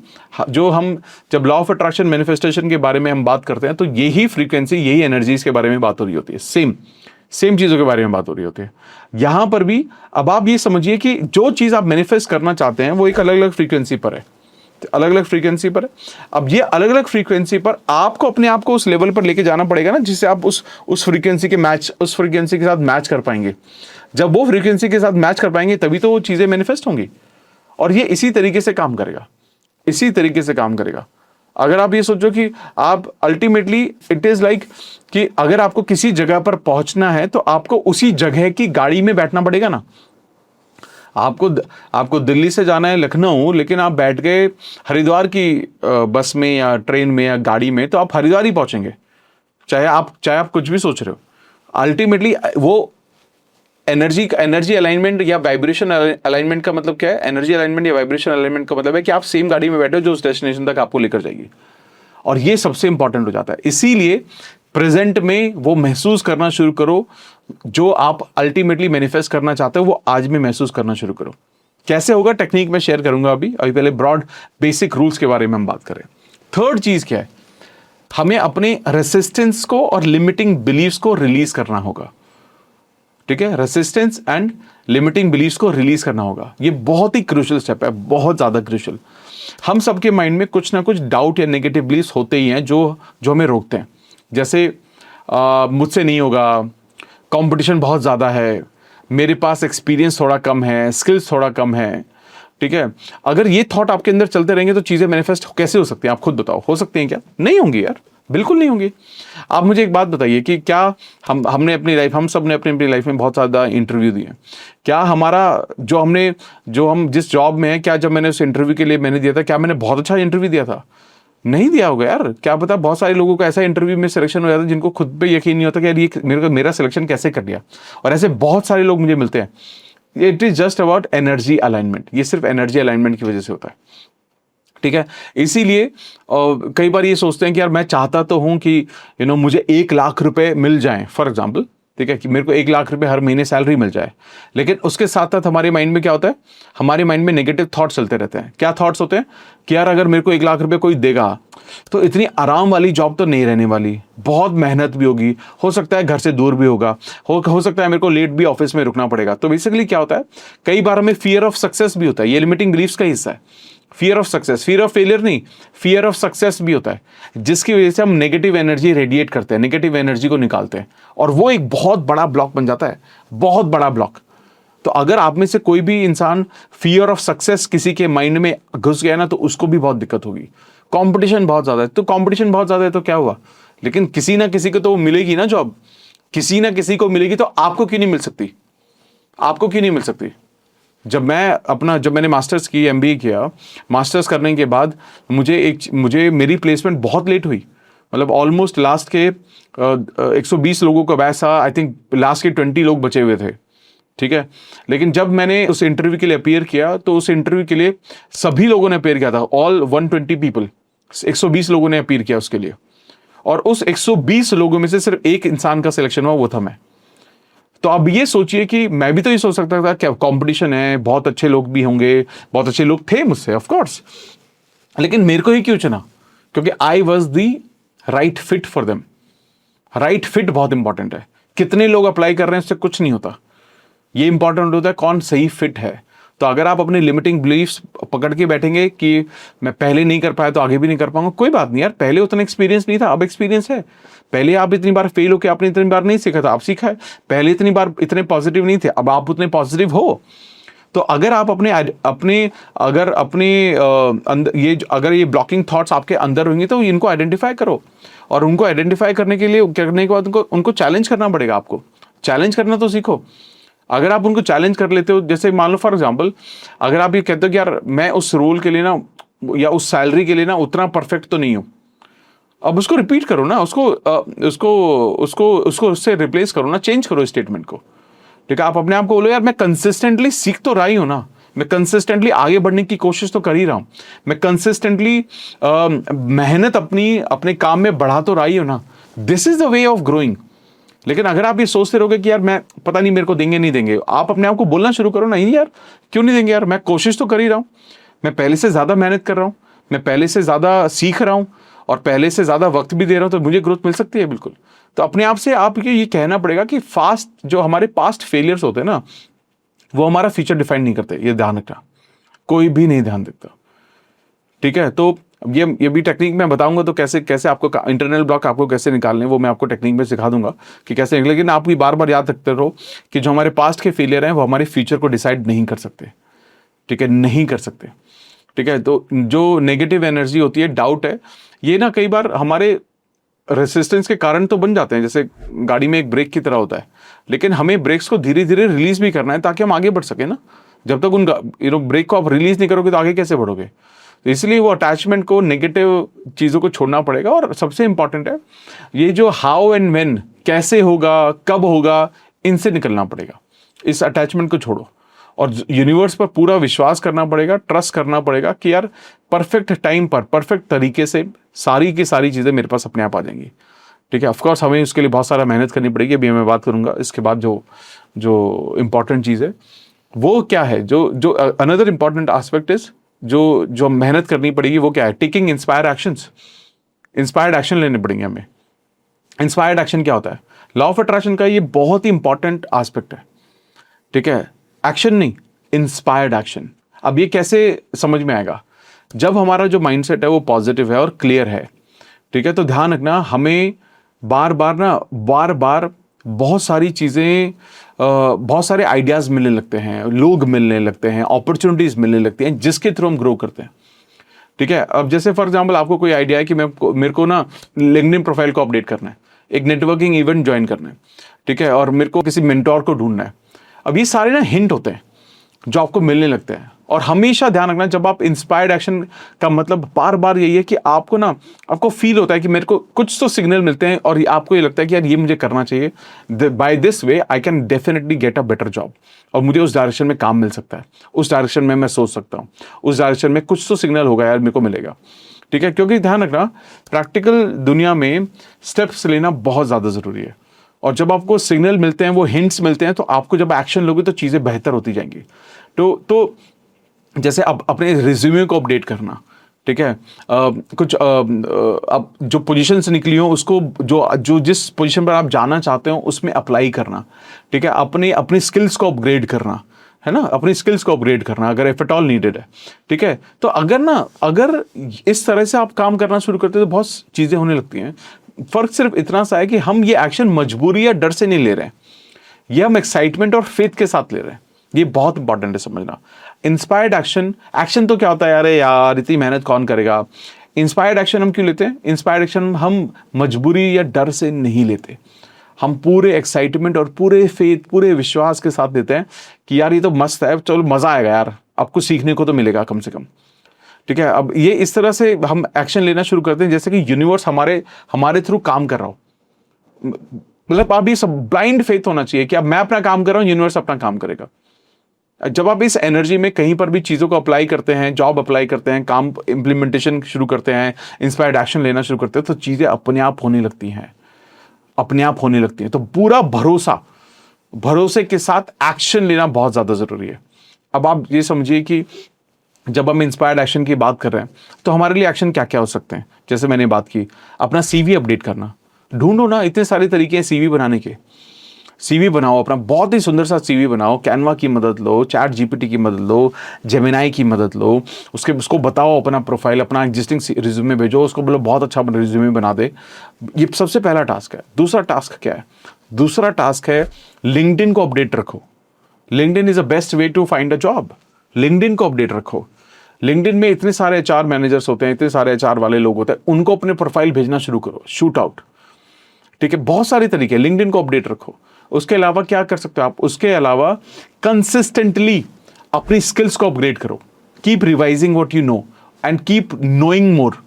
जो हम जब लॉ ऑफ अट्रैक्शन मैनिफेस्टेशन के बारे में हम बात करते हैं, तो यही फ्रीक्वेंसी, यही एनर्जीज के बारे में बात हो रही होती है, सेम चीज़ों के बारे में बात हो रही होती है। यहाँ पर भी अब आप ये समझिए कि जो चीज़ आप मैनिफेस्ट करना चाहते हैं वो एक अलग अलग फ्रीक्वेंसी पर है, अलग अलग फ्रीक्वेंसी पर है। अब ये अलग अलग फ्रीक्वेंसी पर आपको अपने आप को उस लेवल पर लेके जाना पड़ेगा ना, जिससे आप उस फ्रीक्वेंसी के साथ मैच कर पाएंगे। जब वो फ्रीक्वेंसी के साथ मैच कर पाएंगे तभी तो वो चीज़ें मैनिफेस्ट होंगी। और ये इसी तरीके से काम करेगा, अगर आप ये सोचो कि आप अल्टीमेटली इट इज़ लाइक कि अगर आपको किसी जगह पर पहुंचना है तो आपको उसी जगह की गाड़ी में बैठना पड़ेगा ना। आपको दिल्ली से जाना है लखनऊ, लेकिन आप बैठ गए हरिद्वार की बस में या ट्रेन में या गाड़ी में, तो आप हरिद्वार ही पहुंचेंगे, चाहे आप कुछ भी सोच रहे हो। अल्टीमेटली वो एनर्जी अलाइनमेंट या वाइब्रेशन अलाइनमेंट का मतलब क्या है? एनर्जी अलाइनमेंट या वाइब्रेशन अलाइनमेंट का मतलब है कि आप सेम गाड़ी में बैठे हो जो उस डेस्टिनेशन तक आपको लेकर जाएगी। और ये सबसे इंपॉर्टेंट हो जाता है। इसीलिए प्रेजेंट में वो महसूस करना शुरू करो, जो आप अल्टीमेटली मैनिफेस्ट करना चाहते हो वो आज में महसूस करना शुरू करो। कैसे होगा, टेक्निक में शेयर करूंगा अभी पहले ब्रॉड बेसिक रूल्स के बारे में हम बात करें। थर्ड चीज क्या है, हमें अपने रेसिस्टेंस को और लिमिटिंग बिलीव्स को रिलीज करना होगा, ठीक है। रेसिस्टेंस एंड लिमिटिंग बिलीव्स को रिलीज करना होगा। ये बहुत ही क्रूशियल स्टेप है, बहुत ज्यादा क्रूशियल। हम सबके माइंड में कुछ ना कुछ डाउट या नेगेटिव बिलीव्स होते ही हैं जो हमें रोकते हैं। जैसे मुझसे नहीं होगा, कंपटीशन बहुत ज़्यादा है, मेरे पास एक्सपीरियंस थोड़ा कम है, स्किल्स थोड़ा कम है, ठीक है, अगर ये थॉट आपके अंदर चलते रहेंगे तो चीज़ें मैनिफेस्ट कैसे हो सकती हैं? आप खुद बताओ, हो सकती हैं क्या? नहीं होंगी यार, बिल्कुल नहीं होंगी। आप मुझे एक बात बताइए कि क्या हमने अपनी लाइफ, हम सब ने अपनी अपनी लाइफ में बहुत ज़्यादा इंटरव्यू दिए, क्या हमारा जो हम जिस जॉब में है, क्या जब मैंने उस इंटरव्यू के लिए मैंने दिया था, क्या मैंने बहुत अच्छा इंटरव्यू दिया था? नहीं दिया होगा यार। क्या पता, बहुत सारे लोगों को ऐसा इंटरव्यू में सिलेक्शन हो जाता है जिनको खुद पे यकीन नहीं होता कि यार ये मेरा सिलेक्शन कैसे कर लिया। और ऐसे बहुत सारे लोग मुझे मिलते हैं। It is just about energy alignment, ये सिर्फ एनर्जी अलाइनमेंट की वजह से होता है, ठीक है। इसीलिए कई बार ये सोचते हैं कि यार मैं चाहता तो हूं कि मुझे 1 लाख रुपए मिल जाएं, फॉर एग्जांपल, ठीक है, कि मेरे को 1 लाख रुपए हर महीने सैलरी मिल जाए। लेकिन उसके साथ साथ हमारे माइंड में क्या होता है? हमारे माइंड में नेगेटिव थॉट्स चलते रहते हैं। क्या थॉट्स होते हैं? कि यार अगर मेरे को 1 लाख रुपए कोई देगा तो इतनी आराम वाली जॉब तो नहीं रहने वाली, बहुत मेहनत भी होगी, हो सकता है घर से दूर भी होगा, हो सकता है मेरे को लेट भी ऑफिस में रुकना पड़ेगा। तो बेसिकली क्या होता है, कई बार हमें फियर ऑफ सक्सेस भी होता है। ये लिमिटिंग बिलीफ्स का हिस्सा है। Fear of success, fear of failure नहीं, फियर ऑफ सक्सेस भी होता है, जिसकी वजह से हम नेगेटिव एनर्जी रेडिएट करते हैं, नेगेटिव एनर्जी को निकालते हैं, और वो एक बहुत बड़ा ब्लॉक बन जाता है, बहुत बड़ा ब्लॉक। तो अगर आप में से कोई भी इंसान फियर ऑफ सक्सेस किसी के माइंड में घुस गया ना, तो उसको भी बहुत दिक्कत होगी। कंपटीशन बहुत ज्यादा है, तो कंपटीशन बहुत ज्यादा है तो क्या हुआ? लेकिन किसी ना किसी को तो मिलेगी ना जॉब, किसी ना किसी को मिलेगी। तो आपको क्यों नहीं मिल सकती? आपको क्यों नहीं मिल सकती? जब मैंने मास्टर्स की, एमबीए किया, मास्टर्स करने के बाद मुझे मेरी प्लेसमेंट बहुत लेट हुई। मतलब ऑलमोस्ट लास्ट के 120 लोगों का बैच था, आई थिंक लास्ट के 20 लोग बचे हुए थे, ठीक है। लेकिन जब मैंने उस इंटरव्यू के लिए अपियर किया, तो उस इंटरव्यू के लिए सभी लोगों ने अपियर किया था, ऑल 120 पीपल, 120 लोगों ने अपियर किया उसके लिए, और उस 120 लोगों में से सिर्फ एक इंसान का सिलेक्शन हुआ, वो था मैं। तो अब ये सोचिए कि मैं भी तो ये सोच सकता था कि कंपटीशन है, बहुत अच्छे लोग भी होंगे, बहुत अच्छे लोग थे मुझसे, ऑफ कोर्स, लेकिन मेरे को ही क्यों चुना? क्योंकि I was the right fit for them. Right fit बहुत इंपॉर्टेंट है। कितने लोग अप्लाई कर रहे हैं उससे कुछ नहीं होता, ये इंपॉर्टेंट होता है कौन सही फिट है। तो अगर आप अपनी लिमिटिंग बिलीफ्स पकड़ के बैठेंगे कि मैं पहले नहीं कर पाया तो आगे भी नहीं कर पाऊंगा, कोई बात नहीं यार, पहले उतना एक्सपीरियंस नहीं था, अब एक्सपीरियंस है। पहले आप इतनी बार फेल हो के आपने इतनी बार नहीं सीखा था, आप सीखा है। पहले इतनी बार इतने पॉजिटिव नहीं थे, अब आप उतने पॉजिटिव हो। तो अगर आप अगर ये ब्लॉकिंग थॉट्स आपके अंदर होंगे तो इनको आइडेंटिफाई करो, और उनको आइडेंटिफाई करने के बाद उनको चैलेंज करना पड़ेगा। आपको चैलेंज करना तो सीखो। अगर आप उनको चैलेंज कर लेते हो, जैसे मान लो फॉर एग्जांपल, अगर आप ये कहते हो कि यार मैं उस रोल के लिए ना, या उस सैलरी के लिए ना उतना परफेक्ट तो नहीं हूं, अब उसको रिपीट करो ना, उसको उससे रिप्लेस करो ना, चेंज करो स्टेटमेंट को, ठीक है। आप अपने आप को बोलो यार मैं कंसिस्टेंटली सीख तो रहा ही हूं ना, मैं कंसिस्टेंटली आगे बढ़ने की कोशिश तो कर ही रहा हूं, मैं कंसिस्टेंटली मेहनत अपने काम में बढ़ा तो रहा ही हूं ना। This is the way of growing. लेकिन अगर आप ये सोचते रहोगे कि यार मैं पता नहीं मेरे को देंगे नहीं देंगे, आप अपने आप को बोलना शुरू करो, नहीं यार क्यों नहीं देंगे यार, मैं कोशिश तो कर ही रहा हूं, मैं पहले से ज्यादा मेहनत कर रहा हूं, मैं पहले से ज्यादा सीख रहा हूं, और पहले से ज्यादा वक्त भी दे रहा हूं, तो मुझे ग्रोथ मिल सकती है बिल्कुल। तो अपने आप से आप ये कहना पड़ेगा कि जो हमारे पास्ट फेलियर्स होते हैं ना, वो हमारा फ्यूचर डिफाइन नहीं करते, ये ध्यान रखना, कोई भी नहीं ध्यान देता, ठीक है। तो ये भी टेक्निक मैं बताऊंगा, तो कैसे आपको इंटरनल ब्लॉक आपको कैसे निकालने, वो मैं आपको टेक्निक में सिखा दूंगा कि कैसे। लेकिन आप ये बार बार याद रखते रहो कि जो हमारे पास्ट के फेलियर हैं वो हमारे फ्यूचर को डिसाइड नहीं कर सकते, ठीक है, नहीं कर सकते, ठीक है। तो जो नेगेटिव एनर्जी होती है, डाउट है, ये ना कई बार हमारे रेसिस्टेंस के कारण तो बन जाते हैं, जैसे गाड़ी में एक ब्रेक की तरह होता है, लेकिन हमें ब्रेक्स को धीरे धीरे रिलीज भी करना है ताकि हम आगे बढ़ सके ना। जब तक उन ब्रेक को आप रिलीज नहीं करोगे तो आगे कैसे बढ़ोगे? तो इसलिए वो अटैचमेंट को, नेगेटिव चीज़ों को छोड़ना पड़ेगा। और सबसे इंपॉर्टेंट है ये जो हाउ एंड व्हेन, कैसे होगा, कब होगा, इनसे निकलना पड़ेगा। इस अटैचमेंट को छोड़ो और यूनिवर्स पर पूरा विश्वास करना पड़ेगा, ट्रस्ट करना पड़ेगा कि यार परफेक्ट टाइम पर, परफेक्ट तरीके से सारी की सारी चीज़ें मेरे पास अपने आप आ जाएंगी, ठीक है। ऑफकोर्स हमें उसके लिए बहुत सारा मेहनत करनी पड़ेगी, अभी मैं बात करूंगा इसके बाद। जो इंपॉर्टेंट चीज़ है वो क्या है, जो अनदर इंपॉर्टेंट एस्पेक्ट इज, जो मेहनत करनी पड़ेगी वो क्या है? Taking inspire actions. Inspired action लेने पड़ेंगे हमें। इंस्पायर्ड एक्शन क्या होता है? लॉ ऑफ अट्रैक्शन का ये बहुत ही इंपॉर्टेंट एस्पेक्ट है, ठीक है। एक्शन नहीं, इंस्पायर्ड एक्शन। अब ये कैसे समझ में आएगा? जब हमारा जो माइंडसेट है वो पॉजिटिव है और क्लियर है, ठीक है, तो ध्यान रखना, हमें बार बार बहुत सारी चीज़ें, बहुत सारे आइडियाज़ मिलने लगते हैं, लोग मिलने लगते हैं, अपॉर्चुनिटीज़ मिलने लगती हैं जिसके थ्रू हम ग्रो करते हैं। ठीक है, अब जैसे फॉर एग्जांपल आपको कोई आइडिया है कि मेरे को ना लिंक्डइन प्रोफाइल को अपडेट करना है, एक नेटवर्किंग इवेंट ज्वाइन करना है, ठीक है, और मेरे को किसी मेंटोर को ढूंढना है। अब ये सारे ना हिंट होते हैं जो आपको मिलने लगते हैं। और हमेशा ध्यान रखना, जब आप इंस्पायर्ड एक्शन का मतलब बार बार यही है कि आपको ना, आपको फील होता है कि मेरे को कुछ तो सिग्नल मिलते हैं और आपको ये लगता है कि यार ये मुझे करना चाहिए, by this way I can definitely get a better job, और मुझे उस डायरेक्शन में काम मिल सकता है, उस डायरेक्शन में मैं सोच सकता हूँ, उस डायरेक्शन में कुछ तो सिग्नल होगा यार, मेरे को मिलेगा। ठीक है, क्योंकि ध्यान रखना, प्रैक्टिकल दुनिया में स्टेप्स लेना बहुत ज़्यादा ज़रूरी है। और जब आपको सिग्नल मिलते हैं, वो हिंट्स मिलते हैं, तो आपको जब एक्शन लोगे तो चीज़ें बेहतर होती जाएंगी। तो जैसे अब अपने रिज्यूमे को अपडेट करना, ठीक है, कुछ अब जो पोजीशन से निकली हो उसको, जो जो जिस पोजीशन पर आप जाना चाहते हो उसमें अप्लाई करना, ठीक है, अपनी अपनी स्किल्स को अपग्रेड करना, है ना, अपनी स्किल्स को अपग्रेड करना अगर इफ एट ऑल नीडेड है। ठीक है, तो अगर इस तरह से आप काम करना शुरू करते हो तो बहुत चीज़ें होने लगती हैं। फर्क सिर्फ इतना सा है कि हम ये एक्शन मजबूरी या डर से नहीं ले रहे हैं, ये हम एक्साइटमेंट और फेथ के साथ ले रहे हैं। ये बहुत इंपॉर्टेंट है समझना। इंस्पायर्ड एक्शन, एक्शन तो क्या होता है यार इतनी मेहनत कौन करेगा। इंस्पायर्ड एक्शन हम क्यों लेते हैं? इंस्पायर्ड एक्शन हम मजबूरी या डर से नहीं लेते, हम पूरे एक्साइटमेंट और पूरे फेथ, पूरे विश्वास के साथ लेते हैं कि यार ये तो मस्त है, चलो मजा आएगा यार, आपको सीखने को तो मिलेगा कम से कम। ठीक है, अब ये इस तरह से हम एक्शन लेना शुरू करते हैं जैसे कि यूनिवर्स हमारे थ्रू काम कर रहा हो। मतलब आप ये सब ब्लाइंड फेथ होना चाहिए कि अब मैं अपना काम कर रहा हूं, यूनिवर्स अपना काम करेगा। जब आप इस एनर्जी में कहीं पर भी चीज़ों को अप्लाई करते हैं, जॉब अप्लाई करते हैं, काम इंप्लीमेंटेशन शुरू करते हैं, इंस्पायर्ड एक्शन लेना शुरू करते हैं, तो चीज़ें अपने आप होने लगती हैं, अपने आप होने लगती हैं। तो पूरा भरोसे के साथ एक्शन लेना बहुत ज़्यादा ज़रूरी है। अब आप ये समझिए कि जब हम इंस्पायर्ड एक्शन की बात कर रहे हैं तो हमारे लिए एक्शन क्या क्या हो सकते हैं। जैसे मैंने बात की, अपना सीवी अपडेट करना, ढूंढो ना, इतने सारे तरीके हैं सीवी बनाने के। सीवी बनाओ, अपना बहुत ही सुंदर सा सीवी बनाओ, कैनवा की मदद लो, चैट जीपीटी की मदद लो, जेमिनाई की मदद लो, उसको बताओ अपना प्रोफाइल, अपना एग्जिस्टिंग रिज्यूमे भेजो, उसको बोलो बहुत अच्छा रिज्यूमे बना दे। ये सबसे पहला टास्क है। दूसरा टास्क क्या है? दूसरा टास्क है लिंक्डइन को अपडेट रखो। LinkedIn is the best way to find a job. LinkedIn को अपडेट रखो। लिंक्डइन में इतने सारे एचआर मैनेजर्स होते हैं, इतने सारे एचआर वाले लोग होते हैं, उनको अपने प्रोफाइल भेजना शुरू करो, शूट आउट। ठीक है, बहुत सारे तरीके, लिंक्डइन को अपडेट रखो। उसके अलावा क्या कर सकते हो आप? उसके अलावा कंसिस्टेंटली अपनी स्किल्स को अपग्रेड करो। Keep revising what you know and keep knowing मोर।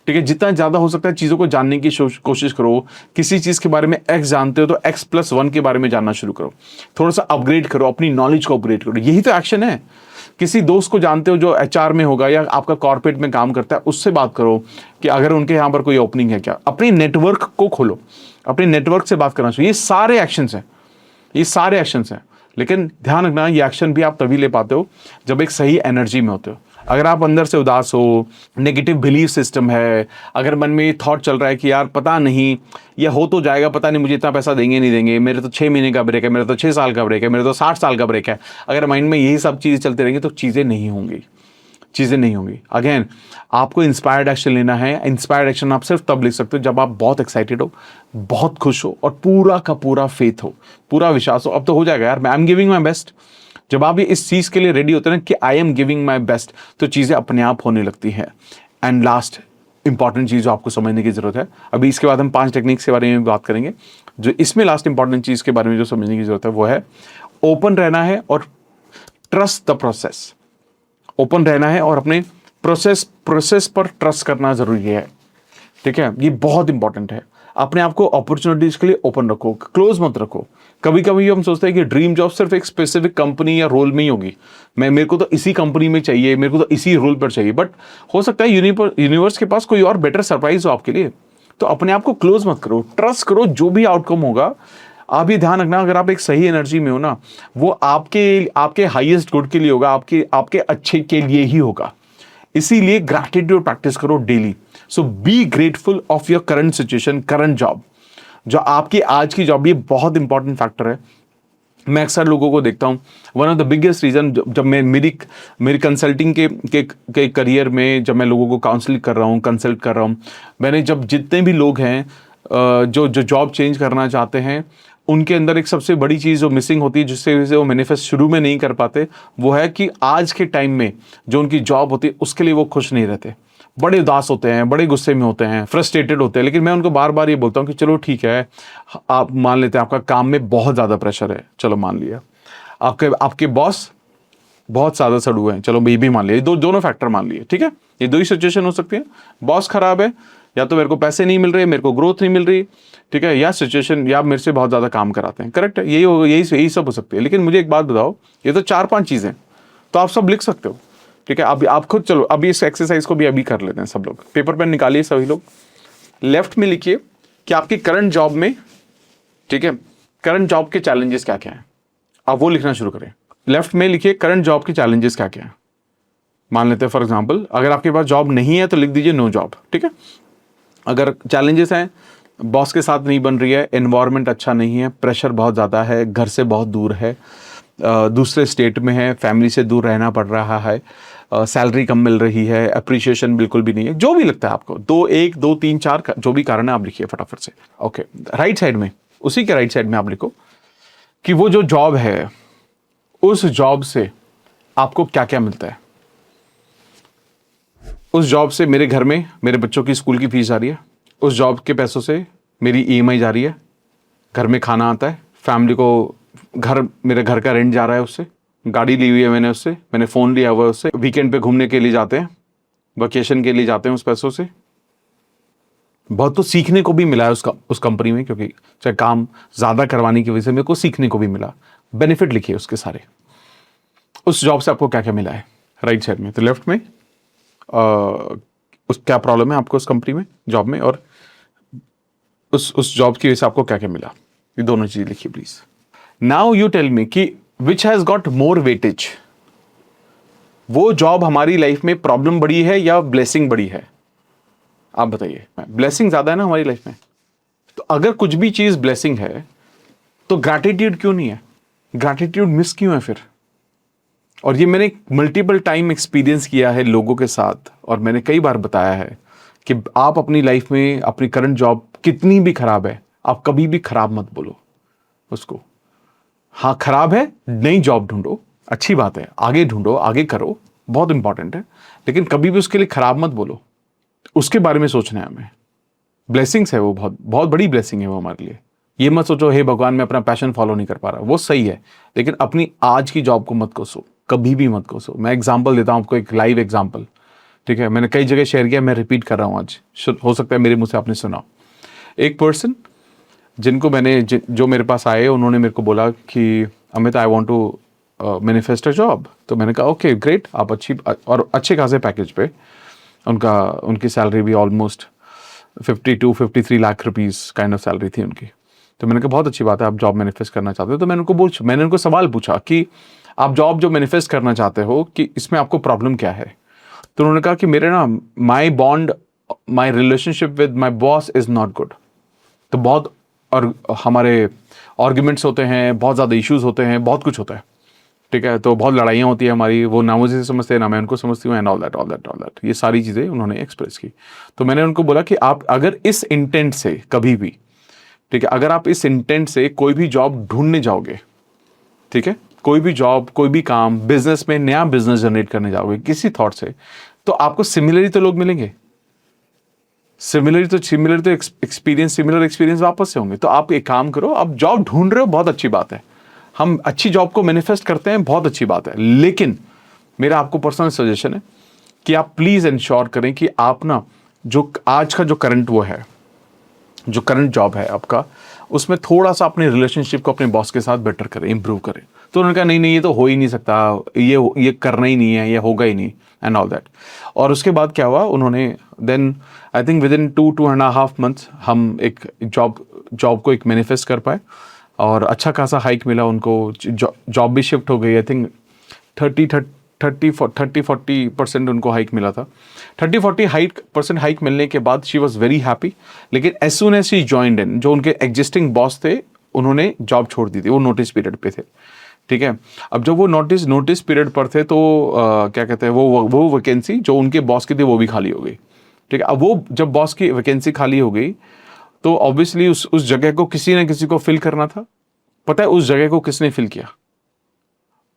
ठीक है, जितना ज्यादा हो सकता है चीजों को जानने की कोशिश करो। किसी चीज के बारे में एक्स जानते हो तो x+1 के बारे में जानना शुरू करो। थोड़ा सा अपग्रेड करो, अपनी नॉलेज को अपग्रेड करो। यही तो एक्शन है। किसी दोस्त को जानते हो जो एचआर में होगा या आपका कॉर्पोरेट में काम करता है, उससे बात करो कि अगर उनके यहाँ पर कोई ओपनिंग है क्या। अपने नेटवर्क को खोलो, अपने नेटवर्क से बात करना चाहिए। ये सारे एक्शंस हैं, ये सारे एक्शंस हैं। लेकिन ध्यान रखना, ये एक्शन भी आप तभी ले पाते हो जब एक सही एनर्जी में होते हो। अगर आप अंदर से उदास हो, नेगेटिव बिलीफ सिस्टम है, अगर मन में ये थॉट चल रहा है कि यार पता नहीं ये हो तो जाएगा, पता नहीं मुझे इतना पैसा देंगे नहीं देंगे, मेरे तो 6 महीने का ब्रेक है, मेरे तो 6 साल का ब्रेक है, मेरे तो 60 साल का ब्रेक है, अगर माइंड में यही सब चीज़ें चलती रहेंगी तो चीज़ें नहीं होंगी, चीज़ें नहीं होंगी। अगेन, आपको इंस्पायर्ड एक्शन लेना है। इंस्पायर्ड एक्शन आप सिर्फ तब लिख सकते हो जब आप बहुत एक्साइटेड हो, बहुत खुश हो और पूरा का पूरा फेथ हो, पूरा विश्वास हो। अब तो हो जाएगा यार, I am giving my best. जब आप ये इस चीज़ के लिए रेडी होते हैं ना कि I am giving my best, तो चीज़ें अपने आप होने लगती हैं। एंड लास्ट इंपॉर्टेंट चीज़ जो आपको समझने की ज़रूरत है, अभी इसके बाद हम 5 टेक्निक्स के बारे में बात करेंगे। जो इसमें लास्ट इंपॉर्टेंट चीज़ के बारे में जो समझने की ज़रूरत है वो है ओपन रहना है और ट्रस्ट द प्रोसेस। ओपन रहना है और अपने प्रोसेस पर ट्रस्ट करना ज़रूरी है। ठीक है, ये बहुत इंपॉर्टेंट है। अपने आप को अपॉर्चुनिटीज़ के लिए ओपन रखो, क्लोज मत रखो। कभी कभी हम सोचते हैं कि ड्रीम जॉब सिर्फ एक स्पेसिफिक कंपनी या रोल में ही होगी, मेरे को तो इसी कंपनी में चाहिए, मेरे को तो इसी रोल पर चाहिए। बट हो सकता है यूनिवर्स के पास कोई और बेटर सरप्राइज हो आपके लिए। तो अपने आप को क्लोज मत करो, ट्रस्ट करो, जो भी आउटकम होगा। आप ये ध्यान रखना, अगर आप एक सही एनर्जी में हो ना, वो आपके हाईएस्ट गुड के लिए होगा, आपके अच्छे के लिए ही होगा। इसीलिए ग्रैटिट्यूड प्रैक्टिस करो daily. So be grateful of your current situation, current job, जो आपकी आज की जॉब, ये बहुत इंपॉर्टेंट फैक्टर है। मैं अक्सर लोगों को देखता हूँ, one of the biggest reason, जब मैं मेरी कंसल्टिंग के करियर में जब मैं लोगों को काउंसलिंग कर रहा हूँ, कंसल्ट कर रहा हूँ, मैंने जब जितने भी लोग हैं जो जॉब चेंज करना चाहते हैं, उनके अंदर एक सबसे बड़ी चीज़ जो मिसिंग होती है, जिससे वजह से वो मैनिफेस्ट शुरू में नहीं कर पाते, वो है कि आज के टाइम में जो उनकी जॉब होती है उसके लिए वो खुश नहीं रहते, बड़े उदास होते हैं, बड़े गुस्से में होते हैं, फ्रस्ट्रेटेड होते हैं। लेकिन मैं उनको बार बार ये बोलता हूँ कि चलो ठीक है, आप मान लेते हैं आपका काम में बहुत ज़्यादा प्रेशर है, चलो मान लिया, आपके आपके बॉस बहुत ज़्यादा सड़ुए हैं, चलो ये भी मान लिया, दोनों फैक्टर मान लिए, ठीक है, ये दो ही सिचुएशन हो सकती है। बॉस खराब है, या तो मेरे को पैसे नहीं मिल रहे, मेरे को ग्रोथ नहीं मिल रही, ठीक है, या सिचुएशन, या मेरे से बहुत ज़्यादा काम कराते हैं, करेक्ट है, यही सब हो सकती है। लेकिन मुझे एक बात बताओ, ये तो 4-5 चीज़ें, तो आप सब लिख सकते हो, ठीक है। अभी आप खुद चलो, अभी इस एक्सरसाइज को भी अभी कर लेते हैं सब लोग, पेपर पेन निकालिए सभी लोग, लेफ्ट में लिखिए कि आपकी करंट जॉब में, ठीक है, करंट जॉब के चैलेंजेस क्या क्या हैं, आप वो लिखना शुरू करें। लेफ्ट में लिखिए करंट जॉब के चैलेंजेस क्या क्या हैं। मान लेते हैं फॉर एग्जांपल, अगर आपके पास जॉब नहीं है तो लिख दीजिए नो जॉब, ठीक है। अगर चैलेंजेस हैं, बॉस के साथ नहीं बन रही है, एनवायरनमेंट अच्छा नहीं है, प्रेशर बहुत ज़्यादा है, घर से बहुत दूर है, दूसरे स्टेट में है, फैमिली से दूर रहना पड़ रहा है, सैलरी कम मिल रही है, अप्रिशिएशन बिल्कुल भी नहीं है, जो भी लगता है आपको, 1 2 3 4 जो भी कारण है आप लिखिए फटाफट से। ओके, राइट साइड में, उसी के राइट साइड में आप लिखो कि वो जो जॉब है, उस जॉब से आपको क्या क्या मिलता है। उस जॉब से मेरे घर में मेरे बच्चों की स्कूल की फीस जा रही है, उस जॉब के पैसों से मेरी ईएमआई जा रही है, घर में खाना आता है, फैमिली को मेरे घर का रेंट जा रहा है, उससे गाड़ी ली हुई है मैंने, उससे मैंने फ़ोन लिया हुआ है, उससे वीकेंड पे घूमने के लिए जाते हैं, वेकेशन के लिए जाते हैं उस पैसों से। बहुत तो सीखने को भी मिला है उस कंपनी में, क्योंकि चाहे काम ज़्यादा करवाने की वजह से मेरे को सीखने को भी मिला। बेनिफिट लिखिए उसके सारे, उस जॉब से आपको क्या क्या मिला है राइट साइड में। तो लेफ्ट में उस क्या प्रॉब्लम है आपको उस कंपनी में, जॉब में, और उस जॉब की वजह से आपको क्या क्या मिला, ये दोनों चीज़ लिखिए please. Now you tell me कि which has got more weightage, वो जॉब हमारी लाइफ में प्रॉब्लम बड़ी है या ब्लेसिंग बड़ी है, आप बताइए। ब्लेसिंग ज़्यादा है ना हमारी लाइफ में, तो अगर कुछ भी चीज़ ब्लेसिंग है तो ग्रैटिट्यूड क्यों नहीं है, ग्रैटिट्यूड मिस क्यों है फिर। और ये मैंने मल्टीपल टाइम एक्सपीरियंस किया है लोगों के साथ, और मैंने कई बार बताया है कि आप अपनी लाइफ में अपनी करंट जॉब कितनी भी खराब है, आप कभी भी खराब मत बोलो उसको। हाँ खराब है, नई जॉब ढूंढो, अच्छी बात है, आगे ढूंढो, आगे करो, बहुत इंपॉर्टेंट है, लेकिन कभी भी उसके लिए खराब मत बोलो, उसके बारे में सोचना है हमें। ब्लेसिंग्स है वो, बहुत बहुत बड़ी ब्लेसिंग है वो हमारे लिए। ये मत सोचो हे भगवान मैं अपना पैशन फॉलो नहीं कर पा रहा, वो सही है, लेकिन अपनी आज की जॉब को मत कोसो, कभी भी मत कोसो। मैं एग्जांपल देता हूं आपको, एक लाइव एग्जांपल, ठीक है, मैंने कई जगह शेयर किया, मैं रिपीट कर रहा हूं आज, हो सकता है मेरे मुंह से आपने सुना। एक पर्सन जिनको मैंने जो मेरे पास आए, उन्होंने मेरे को बोला कि Amit I want to manifest a job. तो मैंने कहा ओके ग्रेट, आप अच्छे खासे पैकेज पे, उनकी सैलरी भी almost 52-53 lakh rupees kind of salary थी उनकी। तो मैंने कहा बहुत अच्छी बात है, आप जॉब मैनिफेस्ट करना चाहते हो। तो मैंने उनको सवाल पूछा कि आप जॉब जो मैनिफेस्ट करना चाहते हो कि इसमें आपको प्रॉब्लम क्या है। तो उन्होंने कहा कि मेरे ना my relationship with my boss is not good. तो बहुत और हमारे आर्ग्यूमेंट्स होते हैं, बहुत ज़्यादा इश्यूज होते हैं, बहुत कुछ होता है, ठीक है, तो बहुत लड़ाइयाँ होती है हमारी, वो ना मुझे समझते हैं ना मैं उनको समझती हूँ, एंड ऑल दैट ये सारी चीज़ें उन्होंने एक्सप्रेस की। तो मैंने उनको बोला कि आप अगर इस इंटेंट से कभी भी, ठीक है, अगर आप इस इंटेंट से कोई भी जॉब ढूंढने जाओगे, ठीक है, कोई भी जॉब, कोई भी काम, बिजनेस में नया बिजनेस जनरेट करने जाओगे किसी थॉट से, तो आपको सिमिलर तो लोग मिलेंगे, सिमिलर एक्सपीरियंस वापस से होंगे। तो आप एक काम करो, आप जॉब ढूंढ रहे हो, बहुत अच्छी बात है, हम अच्छी जॉब को मैनिफेस्ट करते हैं, बहुत अच्छी बात है, लेकिन मेरा आपको पर्सनल सजेशन है कि आप प्लीज इंश्योर करें कि आप ना जो आज का जो करंट वो है, जो करंट जॉब है आपका, उसमें थोड़ा सा अपने रिलेशनशिप को अपने बॉस के साथ बेटर करें, इंप्रूव करें। तो उन्होंने कहा नहीं ये तो हो ही नहीं सकता, ये करना ही नहीं है, ये होगा ही नहीं, एंड ऑल दैट। और उसके बाद क्या हुआ, उन्होंने then I think within 2.5 months हम एक जॉब को एक मैनिफेस्ट कर पाए, और अच्छा खासा हाइक मिला उनको, जॉब भी शिफ्ट हो गई। आई थिंक 30-40% उनको हाइक मिला था। 30-40% हाइक मिलने के बाद शी वॉज वेरी हैप्पी। लेकिन as soon as she joined in, जो उनके एग्जिस्टिंग बॉस थे उन्होंने जॉब छोड़ दी थी, वो नोटिस पीरियड पे थे, ठीक है। अब जब वो नोटिस पीरियड पर थे तो क्या कहते हैं, वो वैकेंसी जो उनके बॉस की थी वो भी खाली हो गई, ठीक है। अब वो जब बॉस की वैकेंसी खाली हो गई तो ऑब्वियसली उस जगह को किसी न किसी को फिल करना था, पता है उस जगह को किसने फिल किया?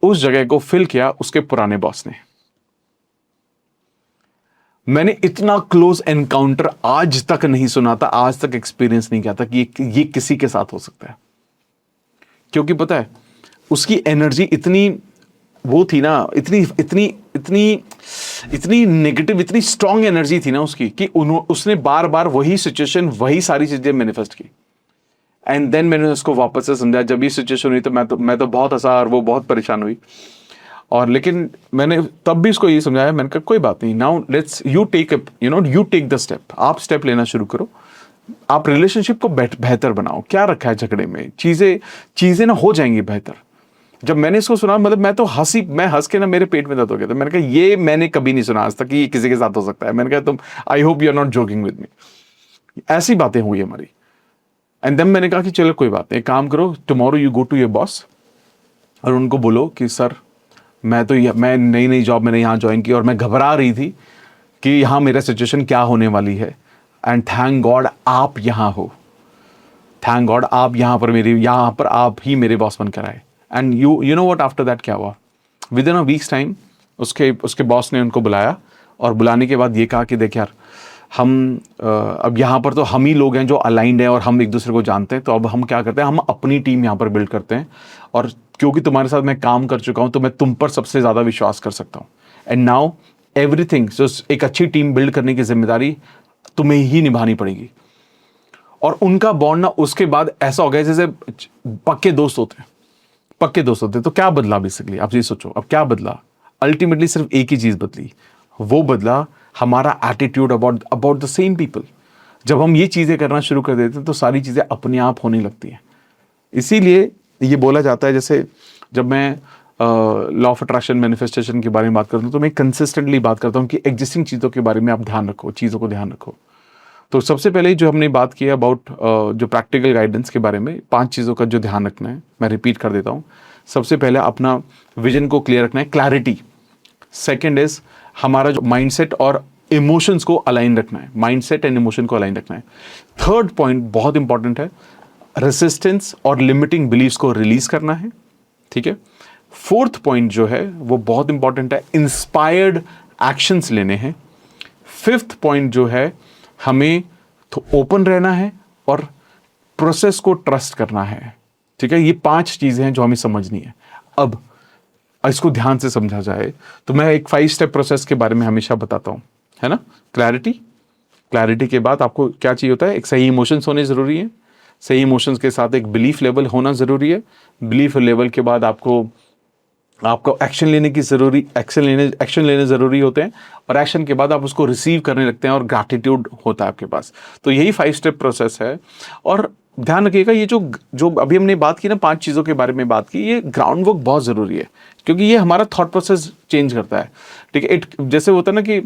उस जगह को फिल किया उसके पुराने बॉस ने। मैंने इतना क्लोज एनकाउंटर आज तक नहीं सुना था, आज तक एक्सपीरियंस नहीं किया था कि ये किसी के साथ हो सकता है। क्योंकि पता है उसकी एनर्जी इतनी वो थी ना, इतनी इतनी इतनी इतनी नेगेटिव, इतनी स्ट्रांग एनर्जी थी ना उसकी, कि उसने बार बार वही सिचुएशन, वही सारी चीजें मैनिफेस्ट की। एंड देन मैंने उसको वापस से समझा। जब ये सिचुएशन हुई तो मैं तो बहुत हंसा और वो बहुत परेशान हुई। और लेकिन मैंने तब भी उसको ये समझाया, मैंने कहा कोई बात नहीं, now let's you take the step. आप स्टेप लेना शुरू करो, आप रिलेशनशिप को बेहतर बनाओ। क्या रखा है झगड़े में? चीजें ना हो जाएंगी बेहतर। जब मैंने इसको सुना, मतलब मैं हंस के ना मेरे पेट में दर्द हो गया था। मैंने कहा ये मैंने कभी नहीं सुना आज तक कि ये किसी के साथ हो सकता है। मैंने कहा तुम, I hope you are not joking with me. ऐसी बातें हुई हमारी। एंड देन मैंने कहा कि चलो कोई बात नहीं, काम करो, tomorrow you go to your boss और उनको बोलो कि सर मैं नई जॉब मैंने यहाँ ज्वाइन की और मैं घबरा रही थी कि यहाँ मेरा सिचुएशन क्या होने वाली है। एंड थैंक गॉड आप यहाँ हो, थैंक गॉड आप यहाँ पर आप ही मेरे बॉस बनकर आए। And you know what, after that क्या हुआ? With in a weeks time उसके बॉस ने उनको बुलाया और बुलाने के बाद ये कहा कि देख यार, हम अब यहाँ पर तो हम ही लोग हैं जो अलाइंड हैं और हम एक दूसरे को जानते हैं, तो अब हम क्या करते हैं, हम अपनी टीम यहाँ पर बिल्ड करते हैं। और क्योंकि तुम्हारे साथ मैं काम कर चुका हूँ तो मैं तुम पर सबसे ज़्यादा विश्वास कर सकता हूँ। एंड नाउ एवरीथिंग, जो एक अच्छी टीम बिल्ड करने की जिम्मेदारी तुम्हें ही निभानी पड़ेगी। और उनका बॉन्ड ना उसके बाद ऐसा हो गया जैसे पक्के दोस्त होते हैं। तो क्या बदला बेसिकली, आप ये सोचो अब क्या बदला? अल्टीमेटली सिर्फ एक ही चीज बदली, वो बदला हमारा attitude about the same people. जब हम ये चीजें करना शुरू कर देते हैं तो सारी चीजें अपने आप होने लगती हैं। इसीलिए ये बोला जाता है, जैसे जब मैं लॉ ऑफ अट्रैक्शन, मैनिफेस्टेशन के बारे में बात करता हूँ तो मैं कंसिस्टेंटली बात करता हूँ कि एग्जिस्टिंग चीज़ों के बारे में आप ध्यान रखो, चीज़ों को ध्यान रखो। तो सबसे पहले जो हमने बात की अबाउट जो प्रैक्टिकल गाइडेंस के बारे में 5 चीज़ों का जो ध्यान रखना है, मैं रिपीट कर देता हूँ। सबसे पहले अपना विजन को क्लियर रखना है, क्लैरिटी। सेकेंड इज हमारा जो माइंडसेट और इमोशंस को अलाइन रखना है, माइंडसेट एंड इमोशन को अलाइन रखना है। थर्ड पॉइंट बहुत इंपॉर्टेंट है, रेसिस्टेंस और लिमिटिंग बिलीव्स को रिलीज करना है, ठीक है। फोर्थ पॉइंट जो है वो बहुत इंपॉर्टेंट है, इंस्पायर्ड एक्शंस लेने हैं। फिफ्थ पॉइंट जो है, हमें तो ओपन रहना है और प्रोसेस को ट्रस्ट करना है, ठीक है। ये 5 चीजें हैं जो हमें समझनी है। अब इसको ध्यान से समझा जाए तो मैं एक 5 स्टेप प्रोसेस के बारे में हमेशा बताता हूं, है ना। क्लैरिटी के बाद आपको क्या चाहिए होता है? एक सही इमोशंस होने जरूरी है, सही इमोशंस के साथ एक बिलीफ लेवल होना जरूरी है। बिलीफ लेवल के बाद आपको एक्शन लेने जरूरी होते हैं, और एक्शन के बाद आप उसको रिसीव करने लगते हैं और ग्रैटिट्यूड होता है आपके पास। तो यही 5 स्टेप प्रोसेस है। और ध्यान रखिएगा, ये जो अभी हमने बात की ना, 5 चीज़ों के बारे में बात की, ये ग्राउंड वर्क बहुत ज़रूरी है, क्योंकि ये हमारा थॉट प्रोसेस चेंज करता है, ठीक है। जैसे होता है ना कि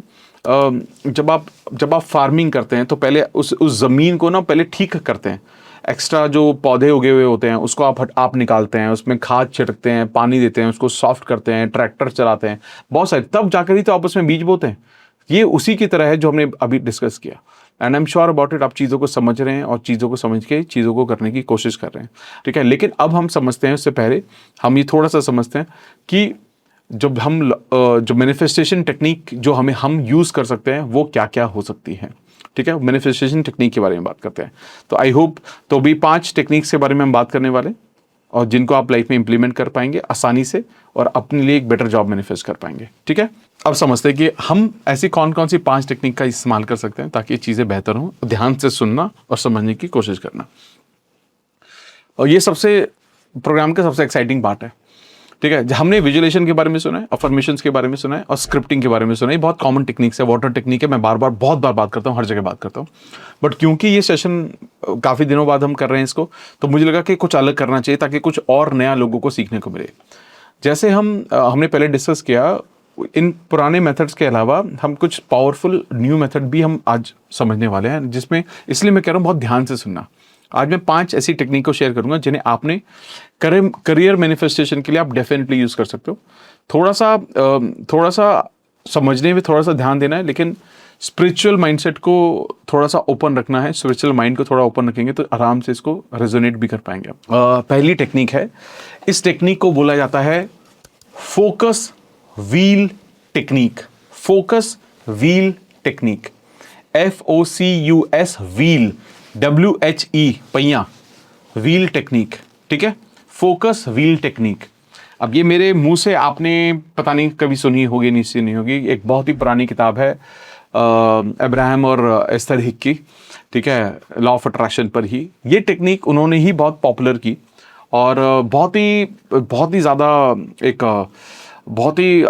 जब आप फार्मिंग करते हैं तो पहले उस ज़मीन को ना पहले ठीक करते हैं। एक्स्ट्रा जो पौधे उगे हुए होते हैं उसको आप निकालते हैं, उसमें खाद छिड़कते हैं, पानी देते हैं, उसको सॉफ्ट करते हैं, ट्रैक्टर चलाते हैं, बहुत सारे, तब जाकर ही तो आप उसमें बीज बोते हैं। ये उसी की तरह है जो हमने अभी डिस्कस किया। And I am sure about it, आप चीज़ों को समझ रहे हैं और चीज़ों को समझ के चीज़ों को करने की कोशिश कर रहे हैं, ठीक है। लेकिन अब हम समझते हैं, उससे पहले हम ये थोड़ा सा समझते हैं कि जो मैनिफेस्टेशन टेक्निक जो हम यूज़ कर सकते हैं वो क्या क्या हो सकती है, ठीक है। मैनिफेस्टेशन टेक्निक के बारे में बात करते हैं। तो आई होप, तो भी 5 टेक्निक्स के बारे में हम बात करने वाले, और जिनको आप लाइफ में इंप्लीमेंट कर पाएंगे आसानी से और अपने लिए एक बेटर जॉब मैनिफेस्ट कर पाएंगे, ठीक है। अब समझते हैं कि हम ऐसी कौन कौन सी 5 टेक्निक का इस्तेमाल कर सकते हैं ताकि ये चीज़ें बेहतर हों। ध्यान से सुनना और समझने की कोशिश करना, और ये प्रोग्राम का सबसे एक्साइटिंग पार्ट है, ठीक है। हमने विजुअलाइजेशन के बारे में सुना है, अफर्मेशंस के बारे में सुना है, और स्क्रिप्टिंग के बारे में सुना है। बहुत कॉमन टेक्निक्स है, वाटर टेक्निक है, मैं बहुत बार बात करता हूँ, हर जगह बात करता हूँ। बट क्योंकि ये सेशन काफ़ी दिनों बाद हम कर रहे हैं इसको, तो मुझे लगा कि कुछ अलग करना चाहिए ताकि कुछ और नया लोगों को सीखने को मिले। जैसे हमने पहले डिस्कस किया, इन पुराने मेथड्स के अलावा हम कुछ पावरफुल न्यू मेथड भी हम आज समझने वाले हैं, जिसमें, इसलिए मैं कह रहा हूँ बहुत ध्यान से सुनना। आज मैं 5 ऐसी टेक्निक को शेयर करूंगा जिन्हें आपने करियर मैनिफेस्टेशन के लिए आप डेफिनेटली यूज कर सकते हो। थोड़ा सा समझने में थोड़ा सा ध्यान देना है, लेकिन स्पिरिचुअल माइंडसेट को थोड़ा सा ओपन रखना है, स्पिरिचुअल माइंड को थोड़ा ओपन रखेंगे तो आराम से इसको रेजोनेट भी कर पाएंगे आप। पहली टेक्निक है, इस टेक्निक को बोला जाता है focus wheel technique. Focus wheel technique, FOCUS wheel, WHE पहिया, व्हील टेक्निक, ठीक है, फोकस व्हील टेक्निक। अब ये मेरे मुंह से आपने पता नहीं कभी सुनी होगी नहीं सुनी होगी, एक बहुत ही पुरानी किताब है अब्राहम और एस्थर हिक की, ठीक है, लॉ ऑफ अट्रैक्शन पर ही ये टेक्निक उन्होंने ही बहुत पॉपुलर की और बहुत ही ज़्यादा बहुत ही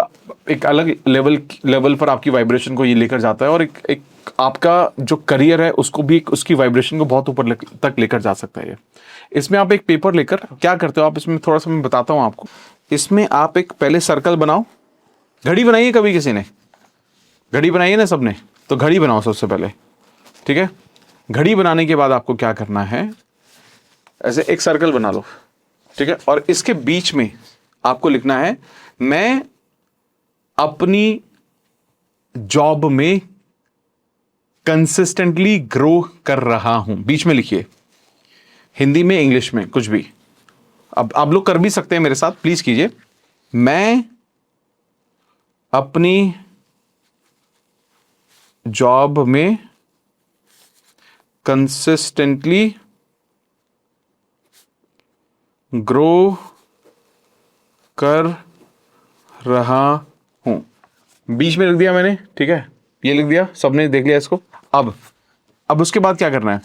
एक अलग लेवल पर आपकी वाइब्रेशन को ये लेकर जाता है और एक आपका जो करियर है उसको भी उसकी वाइब्रेशन को बहुत ऊपर तक लेकर जा सकता है। इसमें आप एक पेपर लेकर क्या करते हो आप, इसमें थोड़ा सा मैं बताता हूँ आपको। इसमें आप एक पहले सर्कल बनाओ, घड़ी बनाई है कभी किसी ने, घड़ी बनाई है ना सबने, तो घड़ी बनाओ सबसे पहले, ठीक है। घड़ी बनाने के बाद आपको क्या करना है, ऐसे एक सर्कल बना लो, ठीक है, और इसके बीच में आपको लिखना है मैं अपनी जॉब में कंसिस्टेंटली ग्रो कर रहा हूं। बीच में लिखिए, हिंदी में इंग्लिश में कुछ भी, अब आप लोग कर भी सकते हैं मेरे साथ, प्लीज कीजिए। मैं अपनी जॉब में कंसिस्टेंटली ग्रो कर रहा हूं। बीच में लिख दिया मैंने, ठीक है, ये लिख दिया, सबने देख लिया इसको। अब उसके बाद क्या करना है,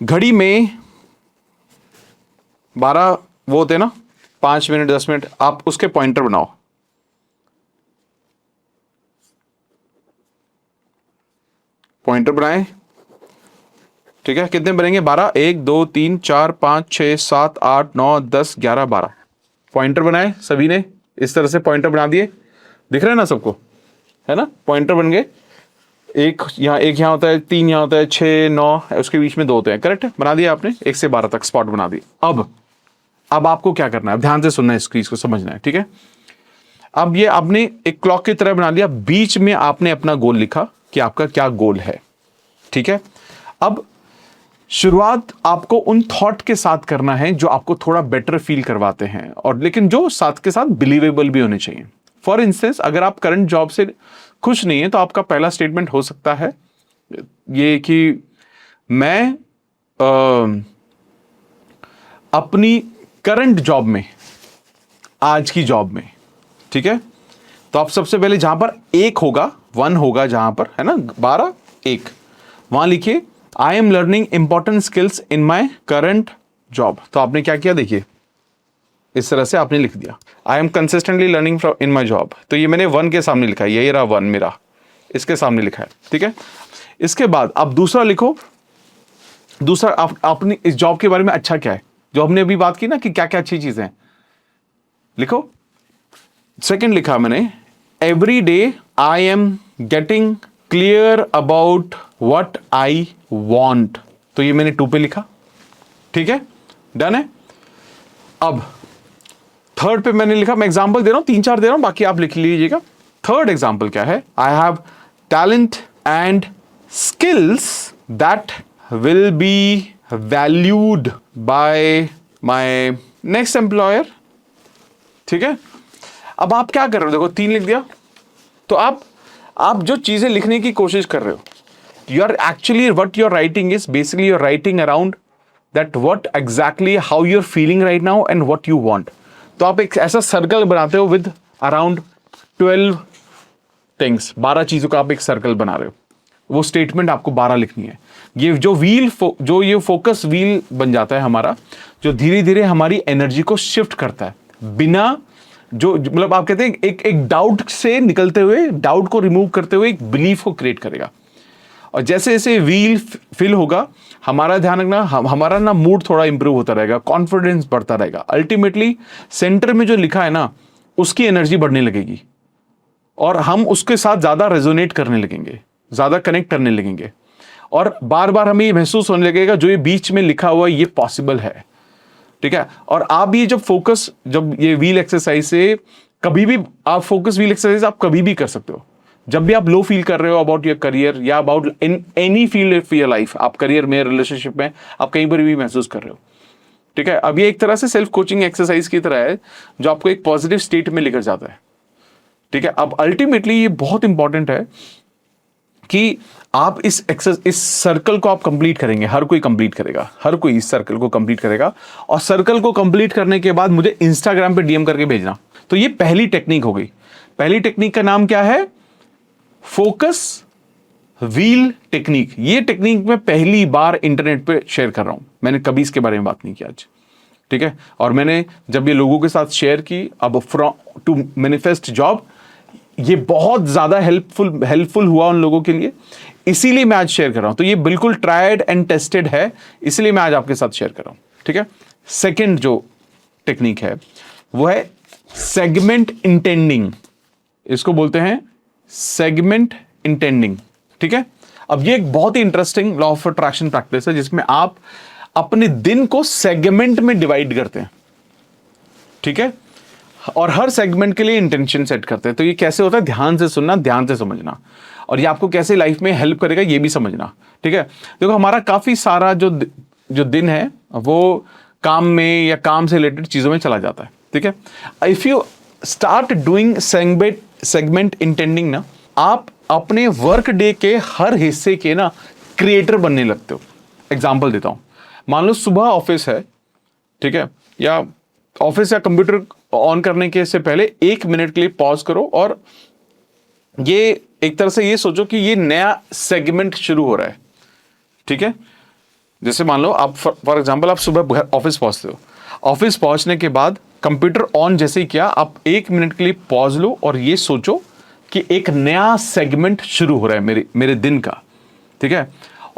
घड़ी में 12 वो होते हैं ना, 5 मिनट 10 मिनट, आप उसके पॉइंटर बनाओ। पॉइंटर बनाए, ठीक है, कितने बनेंगे 12, 1 2 3 4 5 6 7 8 9 10 11 12 पॉइंटर बनाए सभी ने, इस तरह से पॉइंटर बना दिए, दिख रहा है ना सबको, है ना, पॉइंटर बन गए। एक यहाँ होता है, 3 यहाँ होता है, 6 9 उसके बीच में 2 होते हैं, करेक्ट, बना दिया आपने, 1 से 12 तक स्पॉट बना दिए। अब आपको क्या करना है, ध्यान से सुनना है, इस चीज को समझना है, ठीक है। अब ये आपने एक क्लॉक की तरह बना लिया, बीच में आपने अपना गोल लिखा कि आपका क्या गोल है, ठीक है। अब शुरुआत आपको उन थॉट के साथ करना है जो आपको थोड़ा बेटर फील करवाते हैं, और लेकिन जो साथ के साथ बिलीवेबल भी होने चाहिए। फॉर इंस्टेंस, अगर आप करंट जॉब से खुश नहीं है तो आपका पहला स्टेटमेंट हो सकता है ये कि मैं अपनी करंट जॉब में, आज की जॉब में, ठीक है, तो आप सबसे पहले जहां पर 1 होगा, 1 होगा जहां पर, है ना, 12 1, वहां लिखिए I am learning important skills in my current job. तो आपने क्या किया, देखिए इस तरह से आपने लिख दिया I am consistently learning from in my job. तो ये मैंने 1 के सामने लिखा है, यही रहा 1 मेरा, इसके सामने लिखा है, ठीक है। इसके बाद आप दूसरा लिखो, दूसरा आप अपनी इस जॉब के बारे में अच्छा क्या है, जो हमने अभी बात की ना कि क्या क्या अच्छी चीजें हैं, लिखो। सेकंड लिखा मैंने every day I am getting clear about what I want. तो ये मैंने 2 पे लिखा, ठीक है, डन है। अब थर्ड पे मैंने लिखा, मैं एग्जांपल दे रहा हूं, 3-4 दे रहा हूं, बाकी आप लिख लीजिएगा। थर्ड एग्जांपल क्या है, I have talent and skills that will be valued bye my next employer, ठीक है। अब आप क्या कर रहे हो, देखो 3 लिख दिया। तो आप जो चीजें लिखने की कोशिश कर रहे हो, you are actually what you are writing is basically you are writing around that what exactly how you are feeling right now and what you want. तो आप एक ऐसा सर्कल बनाते हो विद अराउंड 12 थिंग्स, 12 चीजों का आप एक सर्कल बना रहे हो, वो स्टेटमेंट आपको 12 लिखनी है। ये जो ये फोकस व्हील बन जाता है हमारा, जो धीरे धीरे हमारी एनर्जी को शिफ्ट करता है, बिना जो मतलब आप कहते हैं एक डाउट से निकलते हुए, डाउट को रिमूव करते हुए एक बिलीफ को क्रिएट करेगा। और जैसे जैसे व्हील फिल होगा, हमारा ध्यान रखना, हमारा ना मूड थोड़ा इंप्रूव होता रहेगा, कॉन्फिडेंस बढ़ता रहेगा। अल्टीमेटली सेंटर में जो लिखा है ना, उसकी एनर्जी बढ़ने लगेगी और हम उसके साथ ज्यादा रेजोनेट करने लगेंगे, ज्यादा कनेक्ट करने लगेंगे, और बार बार हमें ये महसूस होने लगेगा जो ये बीच में लिखा हुआ है ये पॉसिबल है, ठीक है। और आप ये जब ये व्हील एक्सरसाइज से कभी भी आप फोकस व्हील एक्सरसाइज आप कभी भी कर सकते हो। जब भी आप लो फील कर रहे हो अबाउट योर करियर या about in any field of your life, आप करियर में, रिलेशनशिप में, आप कहीं पर भी महसूस कर रहे हो, ठीक है, अब ये एक तरह से सेल्फ कोचिंग एक्सरसाइज की तरह है जो आपको एक पॉजिटिव स्टेट में लेकर जाता है, ठीक है। अब अल्टीमेटली ये बहुत इंपॉर्टेंट है कि आप इस सर्कल को आप कंप्लीट करेंगे, हर कोई कंप्लीट करेगा, हर कोई इस सर्कल को कंप्लीट करेगा, और सर्कल को कंप्लीट करने के बाद मुझे इंस्टाग्राम पे डीएम करके भेजना। तो ये पहली टेक्निक हो गई। पहली टेक्निक का नाम क्या है? Focus wheel technique. ये टेक्निक मैं पहली बार इंटरनेट पे शेयर कर रहा हूं, मैंने कभी इसके बारे में बात नहीं की आज, ठीक है। और मैंने जब ये लोगों के साथ शेयर की, अब फ्रॉम टू मैनिफेस्ट जॉब, ये बहुत ज्यादा हेल्पफुल हुआ उन लोगों के लिए, इसीलिए मैं आज शेयर कर रहा हूं। तो ये बिल्कुल ट्राइड एंड टेस्टेड है, इसलिए मैं आज आपके साथ शेयर कर रहा हूं, ठीक है। सेकेंड जो टेक्निक है वो है सेगमेंट इंटेंडिंग। इसको बोलते हैं सेगमेंट इंटेंडिंग, ठीक है। अब ये एक बहुत ही interesting law of attraction practice है जिसमें आप अपने दिन को सेगमेंट में डिवाइड करते हैं, ठीक है, और हर सेगमेंट के लिए इंटेंशन सेट करते हैं। तो ये कैसे होता है? ध्यान से सुनना, ध्यान से समझना, और ये आपको कैसे लाइफ में हेल्प करेगा ये भी समझना, ठीक है। देखो हमारा काफी सारा जो दिन है वो काम में या काम से रिलेटेड चीजों में चला जाता है, ठीक है। If you start doing segment intending ना, आप अपने वर्क डे के हर हिस्से के ना क्रिएटर बनने लगते हो। एग्जाम्पल देता हूं, मान लो सुबह ऑफिस है, ठीक है, या ऑफिस या कंप्यूटर ऑन करने के से पहले 1 मिनट के लिए पॉज करो और ये एक तरह से ये सोचो कि ये नया सेगमेंट शुरू हो रहा है, ठीक है। जैसे मान लो आप फॉर एग्जांपल आप सुबह ऑफिस पहुंचते हो, ऑफिस पहुंचने के बाद कंप्यूटर ऑन जैसे ही किया, आप 1 मिनट के लिए पॉज लो और ये सोचो कि एक नया सेगमेंट शुरू हो रहा है मेरे दिन का, ठीक है।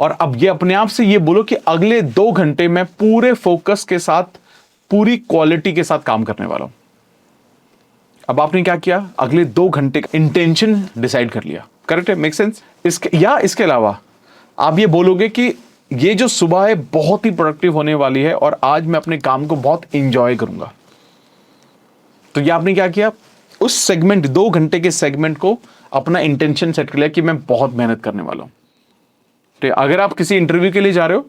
और अब ये अपने आप से ये बोलो कि अगले 2 घंटे में पूरे फोकस के साथ, पूरी क्वालिटी के साथ काम करने वाला हूं। अब आपने क्या किया? अगले 2 घंटे का इंटेंशन डिसाइड कर लिया, करेक्ट है, मेक सेंस। इसके अलावा आप ये बोलोगे कि ये जो सुबह है बहुत ही प्रोडक्टिव होने वाली है और आज मैं अपने काम को बहुत इंजॉय करूंगा। तो ये आपने क्या किया? उस सेगमेंट, 2 घंटे के सेगमेंट को अपना इंटेंशन सेट कर लिया कि मैं बहुत मेहनत करने वाला हूं, ठीक है। अगर आप किसी इंटरव्यू के लिए जा रहे हो,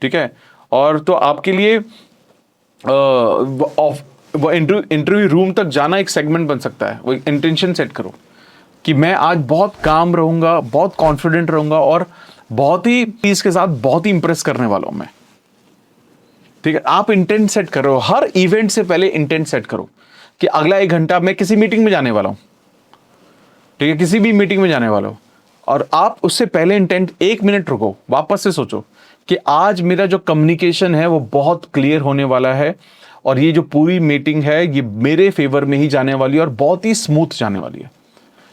ठीक है, और तो आपके लिए वो इंटरव्यू रूम तक जाना एक सेगमेंट बन सकता है। वो इंटेंशन सेट करो कि मैं आज बहुत काम रहूंगा, बहुत कॉन्फिडेंट रहूंगा और बहुत ही पीस के साथ बहुत ही इंप्रेस करने वाला हूं मैं, ठीक है। आप इंटेंट सेट करो, हर इवेंट से पहले इंटेंट सेट करो कि अगला 1 घंटा मैं किसी मीटिंग में जाने वाला हूं, ठीक है, किसी भी मीटिंग में जाने वाला हूं, और आप उससे पहले इंटेंट 1 मिनट रुको, वापस से सोचो कि आज मेरा जो कम्युनिकेशन है वो बहुत क्लियर होने वाला है और ये जो पूरी मीटिंग है ये मेरे फेवर में ही जाने वाली है और बहुत ही स्मूथ जाने वाली है।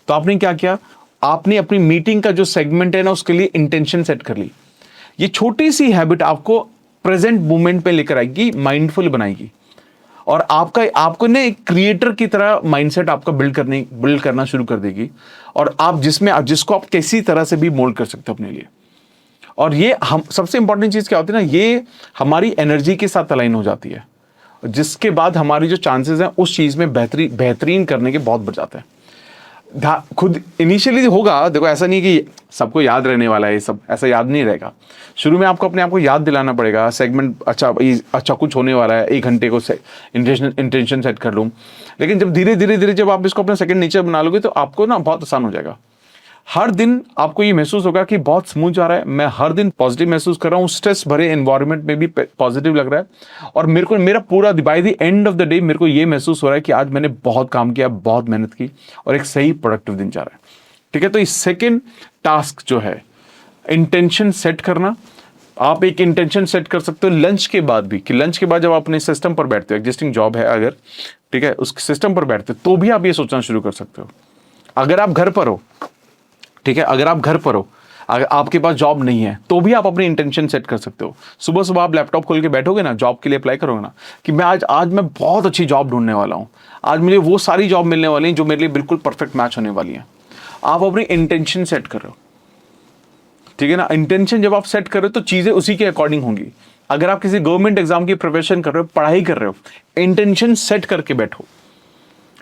तो आपने क्या किया? आपने अपनी मीटिंग का जो सेगमेंट है ना उसके लिए इंटेंशन सेट कर ली। ये छोटी सी हैबिट आपको प्रेजेंट मोमेंट पे लेकर आएगी, माइंडफुल बनाएगी और आपको ना एक क्रिएटर की तरह माइंडसेट आपका बिल्ड करना शुरू कर देगी, और आप जिसको आप किसी तरह से भी मोल्ड कर सकते हो अपने लिए। और ये हम सबसे इंपॉर्टेंट चीज क्या होती है ना, ये हमारी एनर्जी के साथ अलाइन हो जाती है, जिसके बाद हमारी जो चांसेस हैं उस चीज में बेहतरीन करने के बहुत बढ़ जाते हैं। खुद इनिशियली होगा, देखो ऐसा नहीं कि सबको याद रहने वाला है, ये सब ऐसा याद नहीं रहेगा। शुरू में आपको अपने आप को याद दिलाना पड़ेगा, सेगमेंट अच्छा कुछ होने वाला है, 1 घंटे को इंटेंशन सेट कर लूँ। लेकिन जब धीरे जब आप इसको अपना सेकंड नेचर बना लोगे तो आपको ना बहुत आसान हो जाएगा। हर दिन आपको ये महसूस होगा कि बहुत स्मूथ जा रहा है, मैं हर दिन पॉजिटिव महसूस कर रहा हूँ, स्ट्रेस भरे एनवायरनमेंट में भी पॉजिटिव लग रहा है, और मेरा पूरा by the end of the day मेरे को ये महसूस हो रहा है कि आज मैंने बहुत काम किया, बहुत मेहनत की और एक सही प्रोडक्टिव दिन जा रहा है, ठीक है। तो इस सेकेंड टास्क जो है इंटेंशन सेट करना, आप एक इंटेंशन सेट कर सकते हो लंच के बाद भी, कि लंच के बाद जब आप अपने सिस्टम पर बैठते हो, एग्जिस्टिंग जॉब है अगर, ठीक है, उस सिस्टम पर बैठते हो तो भी आप ये सोचना शुरू कर सकते हो। अगर आप घर पर हो, ठीक है, अगर आप घर पर हो, अगर आपके पास जॉब नहीं है तो भी आप अपनी इंटेंशन सेट कर सकते हो। सुबह आप लैपटॉप खोल के बैठोगे ना, जॉब के लिए अप्लाई करोगे ना, कि मैं आज मैं बहुत अच्छी जॉब ढूंढने वाला हूँ, आज मुझे वो सारी जॉब मिलने वाली हैं जो मेरे लिए बिल्कुल परफेक्ट मैच होने वाली हैं। आप अपनी इंटेंशन सेट कर रहे हो, ठीक है ना। इंटेंशन जब आप सेट कर रहे हो तो चीजें उसी के अकॉर्डिंग होंगी। अगर आप किसी गवर्नमेंट एग्जाम की प्रिपरेशन कर रहे हो, पढ़ाई कर रहे हो, इंटेंशन सेट करके बैठो।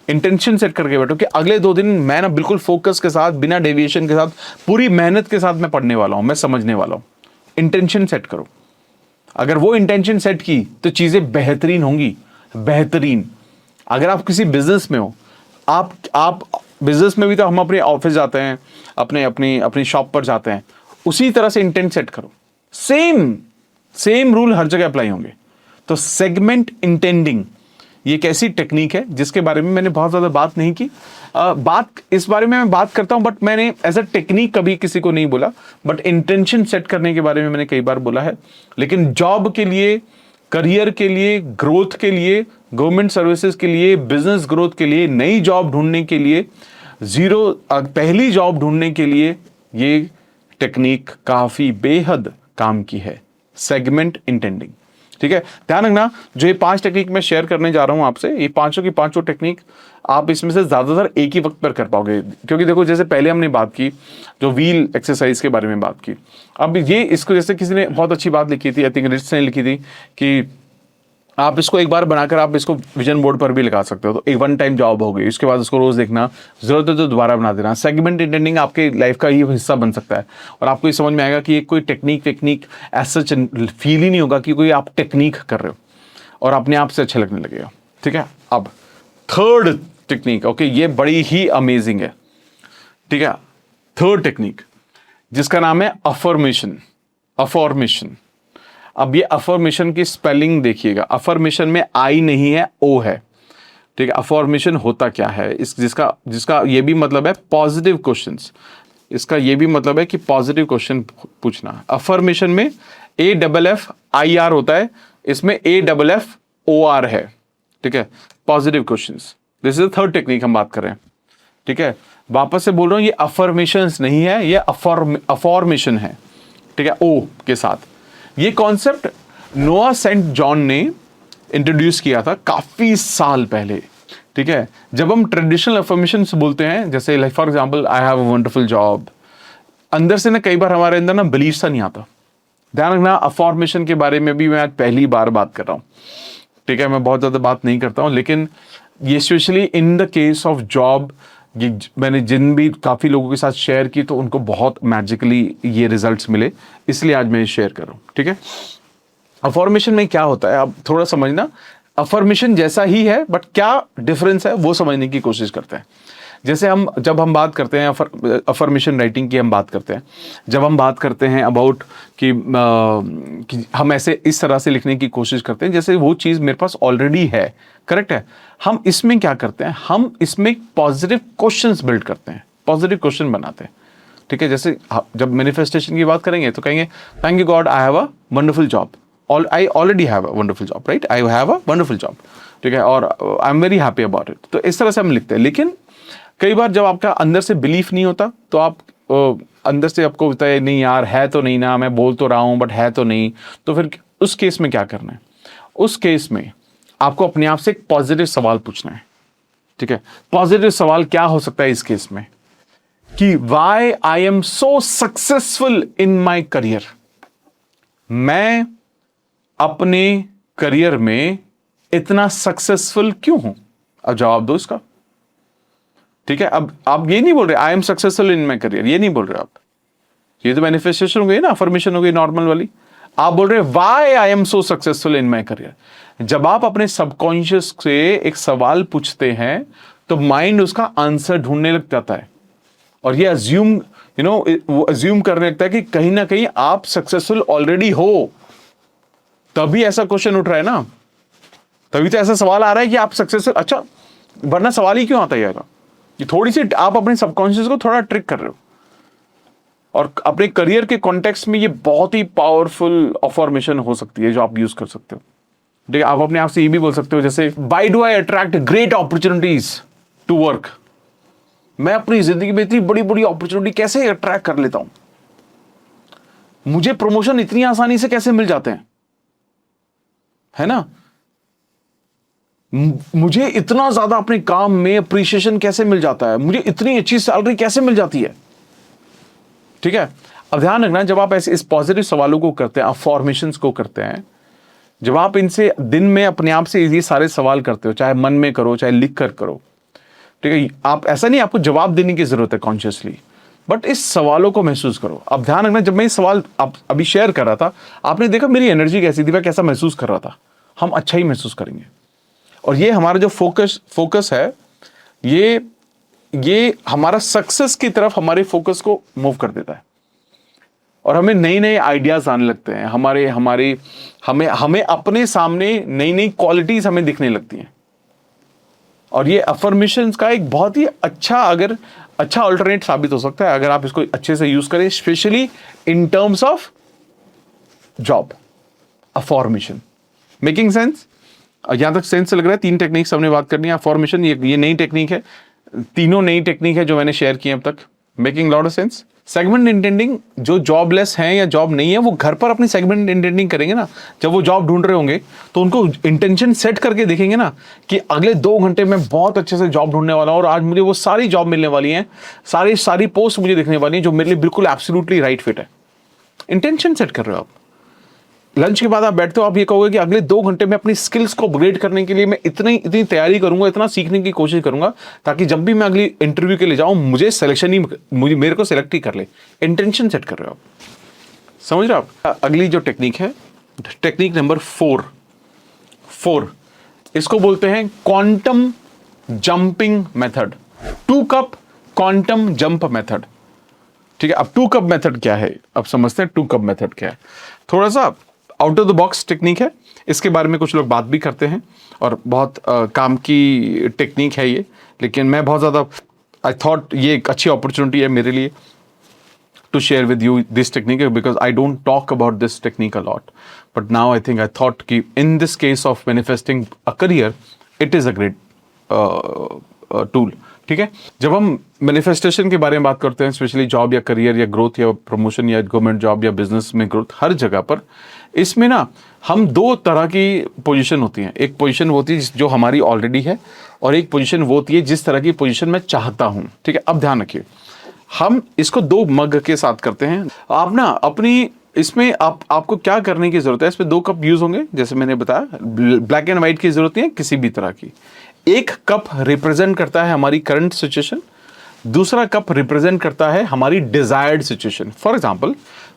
इंटेंशन सेट करके बैठो कि अगले 2 दिन मैं ना बिल्कुल फोकस के साथ, बिना डेविएशन के साथ, पूरी मेहनत के साथ मैं पढ़ने वाला हूं, मैं समझने वाला हूं। इंटेंशन सेट करो। अगर वो इंटेंशन सेट की तो चीजें बेहतरीन होंगी, बेहतरीन। अगर आप किसी बिजनेस में हो, आप बिजनेस में भी तो हम अपने ऑफिस जाते हैं, अपने अपनी अपनी शॉप पर जाते हैं, उसी तरह से इंटेंट सेट करो। सेम रूल हर जगह अप्लाई होंगे। तो सेगमेंट इंटेंडिंग ये एक ऐसी टेक्निक है जिसके बारे में मैंने बहुत ज़्यादा बात नहीं की। बात इस बारे में मैं बात करता हूं, बट मैंने एज अ टेक्निक कभी किसी को नहीं बोला। बट इंटेंशन सेट करने के बारे में मैंने कई बार बोला है। लेकिन जॉब के लिए, करियर के लिए, ग्रोथ के लिए, गवर्नमेंट सर्विसेज के लिए, बिजनेस ग्रोथ के लिए, नई जॉब ढूंढने के लिए, पहली जॉब ढूंढने के लिए ये टेक्निक काफ़ी बेहद काम की है, सेगमेंट इंटेंडिंग। ठीक है, ध्यान रखना, जो ये 5 टेक्निक मैं शेयर करने जा रहा हूं आपसे, ये पांचों की पांचों टेक्निक आप इसमें से ज्यादातर एक ही वक्त पर कर पाओगे। क्योंकि देखो, जैसे पहले हमने बात की जो व्हील एक्सरसाइज के बारे में बात की, अब ये इसको जैसे किसी ने बहुत अच्छी बात लिखी थी, आई थिंक रिच ने लिखी थी कि आप इसको एक बार बनाकर आप इसको विजन बोर्ड पर भी लगा सकते हो। तो एक 1 टाइम जॉब हो गई, उसके बाद उसको रोज देखना, जरूरत है तो दोबारा बना देना। सेगमेंट इंटेंडिंग आपके लाइफ का ही हिस्सा बन सकता है और आपको ये समझ में आएगा कि ये कोई टेक्निक ऐसा फील ही नहीं होगा कि कोई आप टेक्निक कर रहे हो, और अपने आप से अच्छा लगने लगेगा। ठीक है, अब थर्ड टेक्निक, ओके, ये बड़ी ही अमेजिंग है। ठीक है, थर्ड टेक्निक जिसका नाम है अफर्मेशन। अब ये अफर्मेशन की स्पेलिंग देखिएगा। अफर्मेशन में आई नहीं है, ओ है। ठीक है, अफर्मेशन होता क्या है, जिसका ये भी मतलब है पॉजिटिव क्वेश्चंस। इसका ये भी मतलब है कि पॉजिटिव क्वेश्चन पूछना। अफर्मेशन में AFFIR होता है, इसमें AFFOR है। ठीक है, positive questions. This is the third technique हम बात कर रहे हैं। ठीक है, वापस से बोल रहा हूं, ये अफर्मेशंस नहीं है, ये अफॉर्मेशन है। ठीक है, ओ के साथ। ये कॉन्सेप्ट नोआ सेंट जॉन ने इंट्रोड्यूस किया था काफी साल पहले। ठीक है, जब हम ट्रेडिशनल अफर्मेशंस बोलते हैं, जैसे like for example I have a wonderful job, अंदर से ना कई बार हमारे अंदर ना बिलीफ सा नहीं आता। ध्यान रखना, अफॉर्मेशन के बारे में भी मैं आज पहली बार बात कर रहा हूं। ठीक है, मैं बहुत ज्यादा बात नहीं करता हूं, लेकिन ये specially in the case of job, ये मैंने जिन भी काफ़ी लोगों के साथ शेयर की तो उनको बहुत मैजिकली ये रिजल्ट्स मिले, इसलिए आज मैं शेयर कर रहा हूँ। ठीक है, अफॉर्मेशन में क्या होता है, अब थोड़ा समझना। अफर्मेशन जैसा ही है, बट क्या डिफरेंस है वो समझने की कोशिश करते हैं। जैसे जब हम बात करते हैं अफर्मेशन राइटिंग की, हम बात करते हैं, जब हम बात करते हैं अबाउट कि हम ऐसे इस तरह से लिखने की कोशिश करते हैं जैसे वो चीज़ मेरे पास ऑलरेडी है। करेक्ट है, हम इसमें क्या करते हैं, हम इसमें पॉजिटिव क्वेश्चंस बिल्ड करते हैं, पॉजिटिव क्वेश्चन बनाते हैं। ठीक है, जैसे जब मैनिफेस्टेशन की बात करेंगे तो कहेंगे thank you God, I have a wonderful job, I already have a wonderful job, right, I have a wonderful job. ठीक है, और I am very happy about it. तो इस तरह से हम लिखते हैं। लेकिन कई बार जब आपका अंदर से बिलीफ नहीं होता तो आप अंदर से आपको होता है नहीं यार, है तो नहीं ना, मैं बोल तो रहा हूं बट है तो नहीं। तो फिर उस केस में क्या करना है, उस केस में आपको अपने आप से एक पॉजिटिव सवाल पूछना है। ठीक है, पॉजिटिव सवाल क्या हो सकता है इस केस में कि why I am so successful in my career, मैं अपने करियर में इतना सक्सेसफुल क्यों हूं। अब जवाब दो इसका। ठीक है, अब आप ये नहीं बोल रहे I am successful in my career, ये नहीं बोल रहे आप, ये तो मैनिफेस्टेशन हो गई ना, अफर्मेशन हो गई नॉर्मल वाली। आप बोल रहे why I am so successful in my career. जब आप अपने सबकॉन्शियस से एक सवाल पूछते हैं तो माइंड उसका आंसर ढूंढने लग जाता है और ये अज्यूम वो अज्यूम करने लगता है कि कहीं ना कहीं आप सक्सेसफुल ऑलरेडी हो। तभी ऐसा क्वेश्चन उठ रहा है ना, तभी तो ऐसा सवाल आ रहा है कि आप सक्सेसफुल, अच्छा वरना सवाल ही क्यों आता है। ये थोड़ी सी आप अपने सबकॉन्शियस को थोड़ा ट्रिक कर रहे हो। और अपने करियर के कॉन्टेक्स्ट में ये बहुत ही पावरफुल अफॉर्मेशन हो सकती है जो आप यूज कर सकते हो। ठीक है, आप अपने आप से ये भी बोल सकते हो जैसे why do I attract great opportunities to work, मैं अपनी जिंदगी में इतनी बड़ी बड़ी अपॉर्चुनिटी कैसे अट्रैक्ट कर लेता हूं, मुझे प्रमोशन इतनी आसानी से कैसे मिल जाते हैं, है ना, मुझे इतना ज्यादा अपने काम में अप्रिशिएशन कैसे मिल जाता है, मुझे इतनी अच्छी सैलरी कैसे मिल जाती है। ठीक है, अब ध्यान रखना, जब आप ऐसे इस पॉजिटिव सवालों को करते हैं, अफॉर्मेशंस को करते हैं, जब आप इनसे दिन में अपने आप से ये सारे सवाल करते हो, चाहे मन में करो चाहे लिख कर करो, ठीक है, आप ऐसा नहीं आपको जवाब देने की जरूरत है कॉन्शियसली, बट इस सवालों को महसूस करो। अब ध्यान रखना, जब मैं इस सवाल अभी शेयर कर रहा था, आपने देखा मेरी एनर्जी कैसी थी, मैं कैसा महसूस कर रहा था। हम अच्छा ही महसूस करेंगे, और ये हमारा जो फोकस है, ये हमारा सक्सेस की तरफ हमारे फोकस को मूव कर देता है, और हमें नए नए आइडियाज आने लगते हैं। हमें अपने सामने नई नई क्वालिटीज हमें दिखने लगती हैं। और ये अफर्मेशंस का एक बहुत ही अच्छा अल्टरनेट साबित हो सकता है अगर आप इसको अच्छे से यूज करें, specially in terms of job. Affirmation making sense? यहां तक सेंस लग रहा है? 3 टेक्निक्स हमने बात करनी है। अफर्मेशन ये नई टेक्निक है, तीनों नई टेक्निक है जो मैंने शेयर की अब तक। Making lot of sense. Segment intending, जो जॉबलेस हैं या जॉब नहीं है, वो घर पर अपनी सेगमेंट इंटेंडिंग करेंगे ना। जब वो जॉब ढूंढ रहे होंगे तो उनको इंटेंशन सेट करके देखेंगे ना कि अगले 2 घंटे में बहुत अच्छे से जॉब ढूंढने वाला हूं, और आज मुझे वो सारी जॉब मिलने वाली हैं, सारी पोस्ट मुझे दिखने वाली हैं जो मेरे लिए बिल्कुल एब्सोल्युटली राइट फिट है। इंटेंशन सेट कर रहे हो आप। लंच के बाद आप बैठते हो, आप ये कहोगे कि अगले 2 घंटे में अपनी स्किल्स को अपग्रेड करने के लिए मैं इतनी तैयारी करूंगा, इतना सीखने की कोशिश करूंगा, ताकि जब भी मैं अगली इंटरव्यू के लिए जाऊं मुझे सिलेक्शन ही मेरे को सिलेक्ट ही कर ले। इंटेंशन सेट कर रहे हो आप, समझ रहे हो आप? अगली जो टेक्निक है, टेक्निक नंबर 4, इसको बोलते हैं quantum jumping method. 2 cup quantum jump method. ठीक है, अब 2 कप मेथड क्या है, अब समझते हैं 2 कप मेथड क्या है। थोड़ा सा out of the box technique है, इसके बारे में कुछ लोग बात भी करते हैं, और बहुत काम की टेक्निक है ये, लेकिन मैं बहुत ज़्यादा आई थॉट ये एक अच्छी अपॉर्चुनिटी है मेरे लिए to share with you this technique, because I don't talk about this technique a lot, but now I thought कि in this case of manifesting a career, it is a great tool। ठीक है, जब हम manifestation के बारे में बात करते हैं, स्पेशली जॉब या करियर या ग्रोथ या प्रमोशन या गवर्नमेंट जॉब या बिजनेस में ग्रोथ, हर जगह पर इसमें ना हम 2 तरह की पोजीशन होती हैं। एक पोजीशन होती है जो हमारी ऑलरेडी है, और एक पोजीशन वो होती है जिस तरह की पोजीशन मैं चाहता हूं। ठीक है, अब ध्यान रखिए, हम इसको 2 मग के साथ करते हैं। आप ना अपनी इसमें आपको क्या करने की जरूरत है, इसमें 2 कप यूज होंगे, जैसे मैंने बताया, ब्लैक एंड व्हाइट की जरूरत नहीं है किसी भी तरह की। एक कप रिप्रेजेंट करता है हमारी करंट सिचुएशन, दूसरा कप रिप्रेजेंट करता है हमारी desired situation. For example,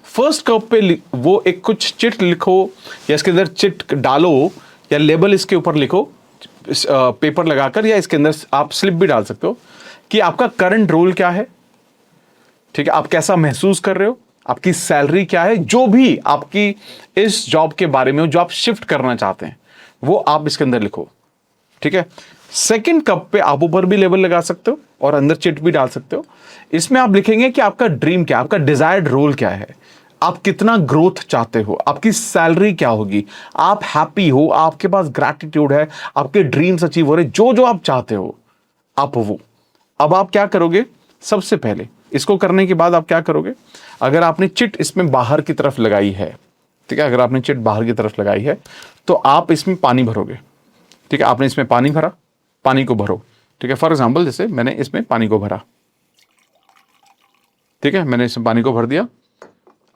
first cup पे वो एक कुछ चिट लिखो, या इसके अंदर चिट डालो, या लेबल इसके ऊपर लिखो पेपर लगाकर, या इसके अंदर आप स्लिप भी डाल सकते हो कि आपका करंट रोल क्या है। ठीक है, आप कैसा महसूस कर रहे हो, आपकी सैलरी क्या है, जो भी आपकी इस जॉब के बारे में हो जो आप शिफ्ट करना चाहते हैं, वो आप इसके अंदर लिखो। ठीक है, सेकंड कप पे आप ऊपर भी लेबल लगा सकते हो और अंदर चिट भी डाल सकते हो। इसमें आप लिखेंगे कि आपका ड्रीम क्या है, आपका डिजायर्ड रोल क्या है, आप कितना ग्रोथ चाहते हो, आपकी सैलरी क्या होगी, आप हैप्पी हो, आपके पास ग्रैटिट्यूड है, आपके ड्रीम्स अचीव हो रहे, जो आप चाहते हो आप वो। अब आप क्या करोगे, सबसे पहले इसको करने के बाद आप क्या करोगे, अगर आपने चिट इसमें बाहर की तरफ लगाई है, ठीक है, अगर आपने चिट बाहर की तरफ लगाई है तो आप इसमें पानी भरोगे। ठीक है, आपने इसमें पानी भरा, पानी को भरो। ठीक है, फॉर एग्जांपल जैसे मैंने इसमें पानी को भरा, ठीक है, मैंने इसमें पानी को भर दिया।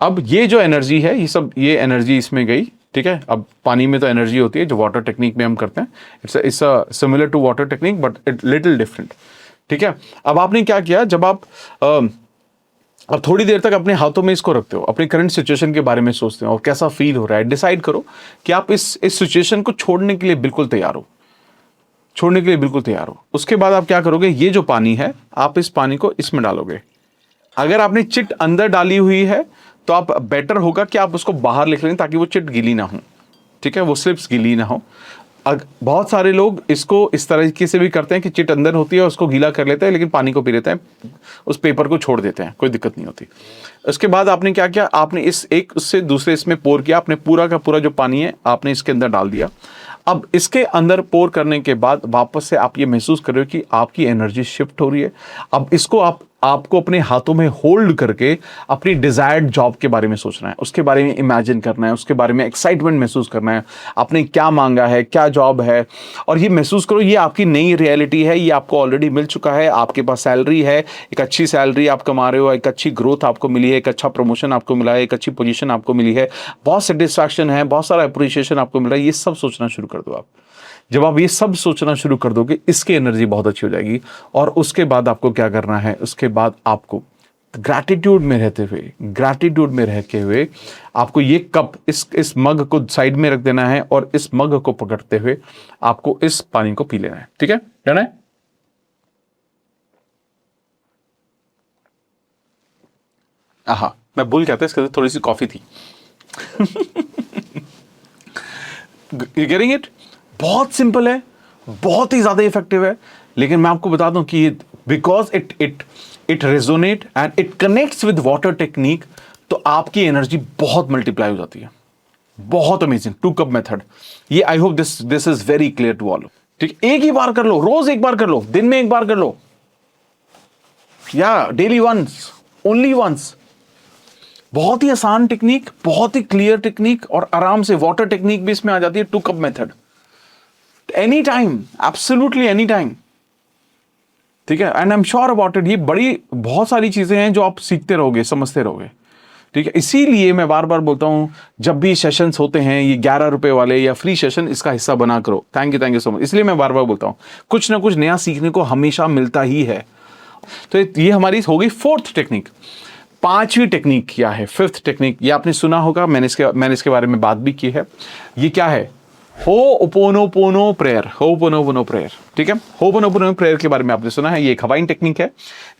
अब ये जो एनर्जी है, ये एनर्जी इसमें गई। ठीक है, अब पानी में तो एनर्जी होती है जो वाटर टेक्निक में हम करते हैं, it's similar to water technique but it little different. ठीक है, अब आपने क्या किया, जब आप अब थोड़ी देर तक अपने हाथों में इसको रखते हो, अपनी करंट सिचुएशन के बारे में सोचते हो और कैसा फील हो रहा है, डिसाइड करो कि आप इस सिचुएशन को छोड़ने के लिए बिल्कुल तैयार हो, छोड़ने के लिए बिल्कुल तैयार हो। उसके बाद आप क्या करोगे, ये जो पानी है आप इस पानी को इसमें डालोगे। अगर आपने चिट अंदर डाली हुई है तो आप बेटर होगा कि आप उसको बाहर लिख लें ताकि वो चिट गीली ना हो। ठीक है, वो स्लिप्स गीली ना हो। बहुत सारे लोग इसको इस तरीके से भी करते हैं कि चिट अंदर होती है, उसको गीला कर लेते हैं, लेकिन पानी को पी लेते हैं, उस पेपर को छोड़ देते हैं, कोई दिक्कत नहीं होती। उसके बाद आपने क्या किया, आपने इस एक उससे दूसरे इसमें पोर किया, आपने पूरा का पूरा जो पानी है आपने इसके अंदर डाल दिया। अब इसके अंदर पोर करने के बाद वापस से आप ये महसूस कर रहे हो कि आपकी एनर्जी शिफ्ट हो रही है। अब इसको आपको अपने हाथों में होल्ड करके अपनी डिजायर्ड जॉब के बारे में सोचना है, उसके बारे में इमेजिन करना है, उसके बारे में एक्साइटमेंट महसूस करना है, आपने क्या मांगा है, क्या जॉब है, और ये महसूस करो ये आपकी नई रियलिटी है, ये आपको ऑलरेडी मिल चुका है, आपके पास सैलरी है, एक अच्छी सैलरी आप कमा रहे हो, एक अच्छी ग्रोथ आपको मिली है, एक अच्छा प्रमोशन आपको मिला है, एक अच्छी पोजीशन आपको मिली है, बहुत सेटिस्फैक्शन है, बहुत सारा अप्रिशिएशन आपको मिला है। ये सब सोचना शुरू कर दो आप। जब आप ये सब सोचना शुरू कर दोगे, इसकी एनर्जी बहुत अच्छी हो जाएगी। और उसके बाद आपको क्या करना है, उसके बाद आपको ग्रैटिट्यूड में रहते हुए, ग्रैटिट्यूड में रहते हुए आपको ये कप, इस मग को साइड में रख देना है और इस मग को पकड़ते हुए आपको इस पानी को पी लेना है। ठीक है, डन है? हाँ, मैं भूल गया था, इसके अंदर थोड़ी सी कॉफी थी। You getting it? बहुत सिंपल है, बहुत ही ज्यादा इफेक्टिव है, लेकिन मैं आपको बता दूं कि because it resonate and it connects with water technique, तो आपकी एनर्जी बहुत मल्टीप्लाई हो जाती है। बहुत अमेजिंग 2 कप मेथड। ये I hope this is very clear to all. ठीक, एक ही बार कर लो, रोज एक बार कर लो, दिन में एक बार कर लो, या डेली वंस, ओनली वंस। बहुत ही आसान टेक्निक, बहुत ही क्लियर टेक्निक, और आराम से वाटर टेक्निक भी इसमें आ जाती है। 2 cup method, any time, absolutely any time. ठीक है, and I am sure about it. ये बड़ी बहुत सारी चीजें हैं जो आप सीखते रहोगे, समझते रहोगे। ठीक है, इसीलिए मैं बार बार बोलता हूं, जब भी सेशंस होते हैं ये 11 रुपए वाले या फ्री सेशन, इसका हिस्सा बना करो। Thank you so much. इसलिए मैं बार बार बोलता हूं, कुछ ना कुछ नया सीखने को हमेशा मिलता ही है। तो ये हमारी हो गई 4th टेक्निक। 5वीं टेक्निक क्या है, 5th टेक्निक? ये आपने सुना होगा, मैंने इसके बारे में बात भी की है। ये क्या है? हो'ओपोनोपोनो प्रेयर। हो'ओपोनोपोनो प्रेयर, ठीक है। हो'ओपोनोपोनो प्रेयर के बारे में आपने सुना है। ये एक हवाइन टेक्निक है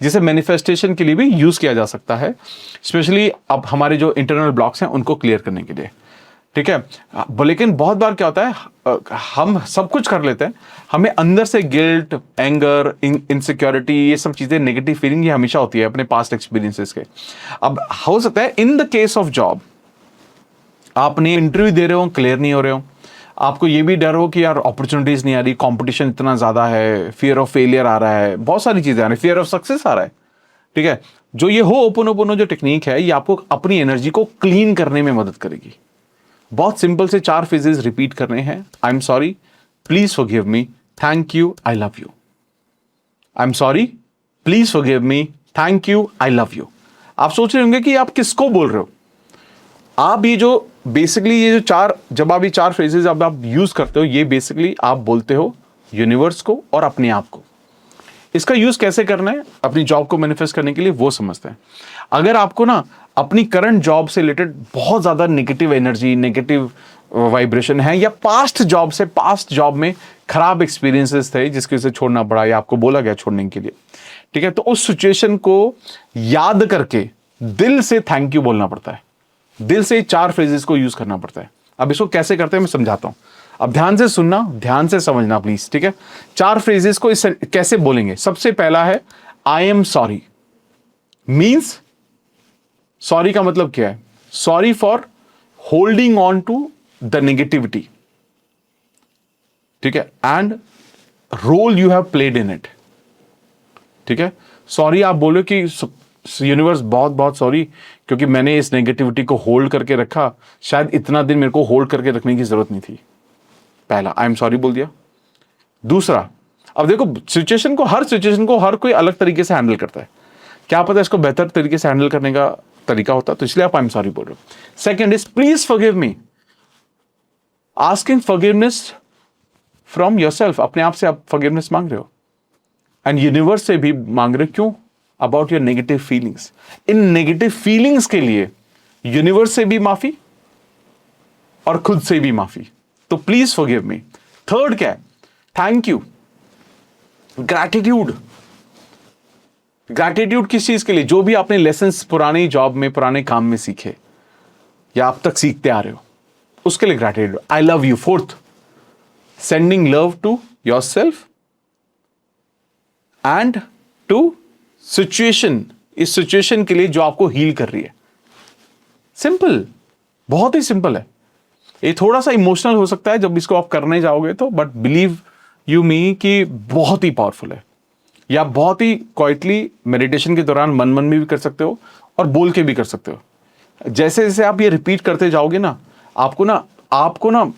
जिसे मैनिफेस्टेशन के लिए भी यूज किया जा सकता है, स्पेशली अब हमारे जो इंटरनल ब्लॉक्स हैं उनको क्लियर करने के लिए। ठीक है, लेकिन बहुत बार क्या होता है, हम सब कुछ कर लेते हैं, हमें अंदर से गिल्ट, एंगर, इनसिक्योरिटी, ये सब चीजें, नेगेटिव फीलिंग ये हमेशा होती है अपने पास्ट एक्सपीरियंसेस के। अब हो सकता है in the case of job, आपने इंटरव्यू दे रहे हो, क्लियर नहीं हो रहे हो, आपको ये भी डर हो कि यार अपॉर्चुनिटीज नहीं आ रही, कंपटीशन इतना ज्यादा है, फियर ऑफ फेलियर आ रहा है, बहुत सारी चीजें आ रही है, फियर ऑफ सक्सेस आ रहा है। ठीक है, जो ये हो'ओपोनोपोनो जो टेक्निक है, ये आपको अपनी एनर्जी को क्लीन करने में मदद करेगी। बहुत सिंपल से 4 फेजेस रिपीट करने हैं। आई am sorry, please forgive me, thank you, I love you. I am sorry, please forgive me, thank you, I love you. आप सोच रहे होंगे कि आप किसको बोल रहे हो। आप ये जो बेसिकली ये जो 4, जब आप ये 4 फ्रेजेस अब आप यूज करते हो, ये बेसिकली आप बोलते हो यूनिवर्स को और अपने आप को। इसका यूज कैसे करना है अपनी जॉब को मैनिफेस्ट करने के लिए, वो समझते हैं। अगर आपको ना अपनी करंट जॉब से रिलेटेड बहुत ज्यादा नेगेटिव एनर्जी, नेगेटिव वाइब्रेशन है, या पास्ट जॉब में खराब एक्सपीरियंसेस थे जिसकी वजह से छोड़ना पड़ा या आपको बोला गया छोड़ने के लिए, ठीक है, तो उस सिचुएशन को याद करके दिल से थैंक यू बोलना पड़ता है। दिल से 4 फ्रेजेस को यूज करना पड़ता है। अब इसको कैसे करते हैं मैं समझाता हूं, अब ध्यान से सुनना, ध्यान से समझना प्लीज। ठीक है, 4 फ्रेजेस को इस कैसे बोलेंगे। सबसे पहला है I am sorry. Means sorry का मतलब क्या है? Sorry for holding on to the negativity, ठीक है, and role you have played in it. ठीक है, सॉरी आप बोलो कि यूनिवर्स बहुत बहुत सॉरी, क्योंकि मैंने इस नेगेटिविटी को होल्ड करके रखा, शायद इतना दिन मेरे को होल्ड करके रखने की जरूरत नहीं थी। पहला आई एम सॉरी बोल दिया। दूसरा, अब देखो हर सिचुएशन को हर कोई अलग तरीके से हैंडल करता है, क्या पता इसको बेहतर तरीके से हैंडल करने का तरीका होता, तो इसलिए आप आई एम सॉरी बोल रहे हो। Second is please forgive me. Asking forgiveness from yourself, अपने आप से आप फॉरगिवनेस मांग रहे हो, एंड यूनिवर्स से भी मांग रहे हो। क्यों? About your negative feelings. In negative feelings के लिए यूनिवर्स से भी माफी और खुद से भी माफी। तो प्लीज फॉरगिव मी। थर्ड क्या है? Thank you, gratitude. ग्रैटिट्यूड किस चीज के लिए? जो भी आपने लेसन्स पुरानी जॉब में, पुराने काम में सीखे या अब तक सीखते आ रहे हो, उसके लिए gratitude. I love you. Fourth, sending love to yourself and to situation, इस सिचुएशन के लिए जो आपको हील कर रही है। सिंपल, बहुत ही सिंपल है। ये थोड़ा सा इमोशनल हो सकता है जब इसको आप करने जाओगे तो, बट बिलीव यू मी कि बहुत ही पावरफुल है। या बहुत ही क्वाइटली मेडिटेशन के दौरान मन में भी कर सकते हो और बोल के भी कर सकते हो। जैसे जैसे आप ये रिपीट करते जाओगे ना, आपको ना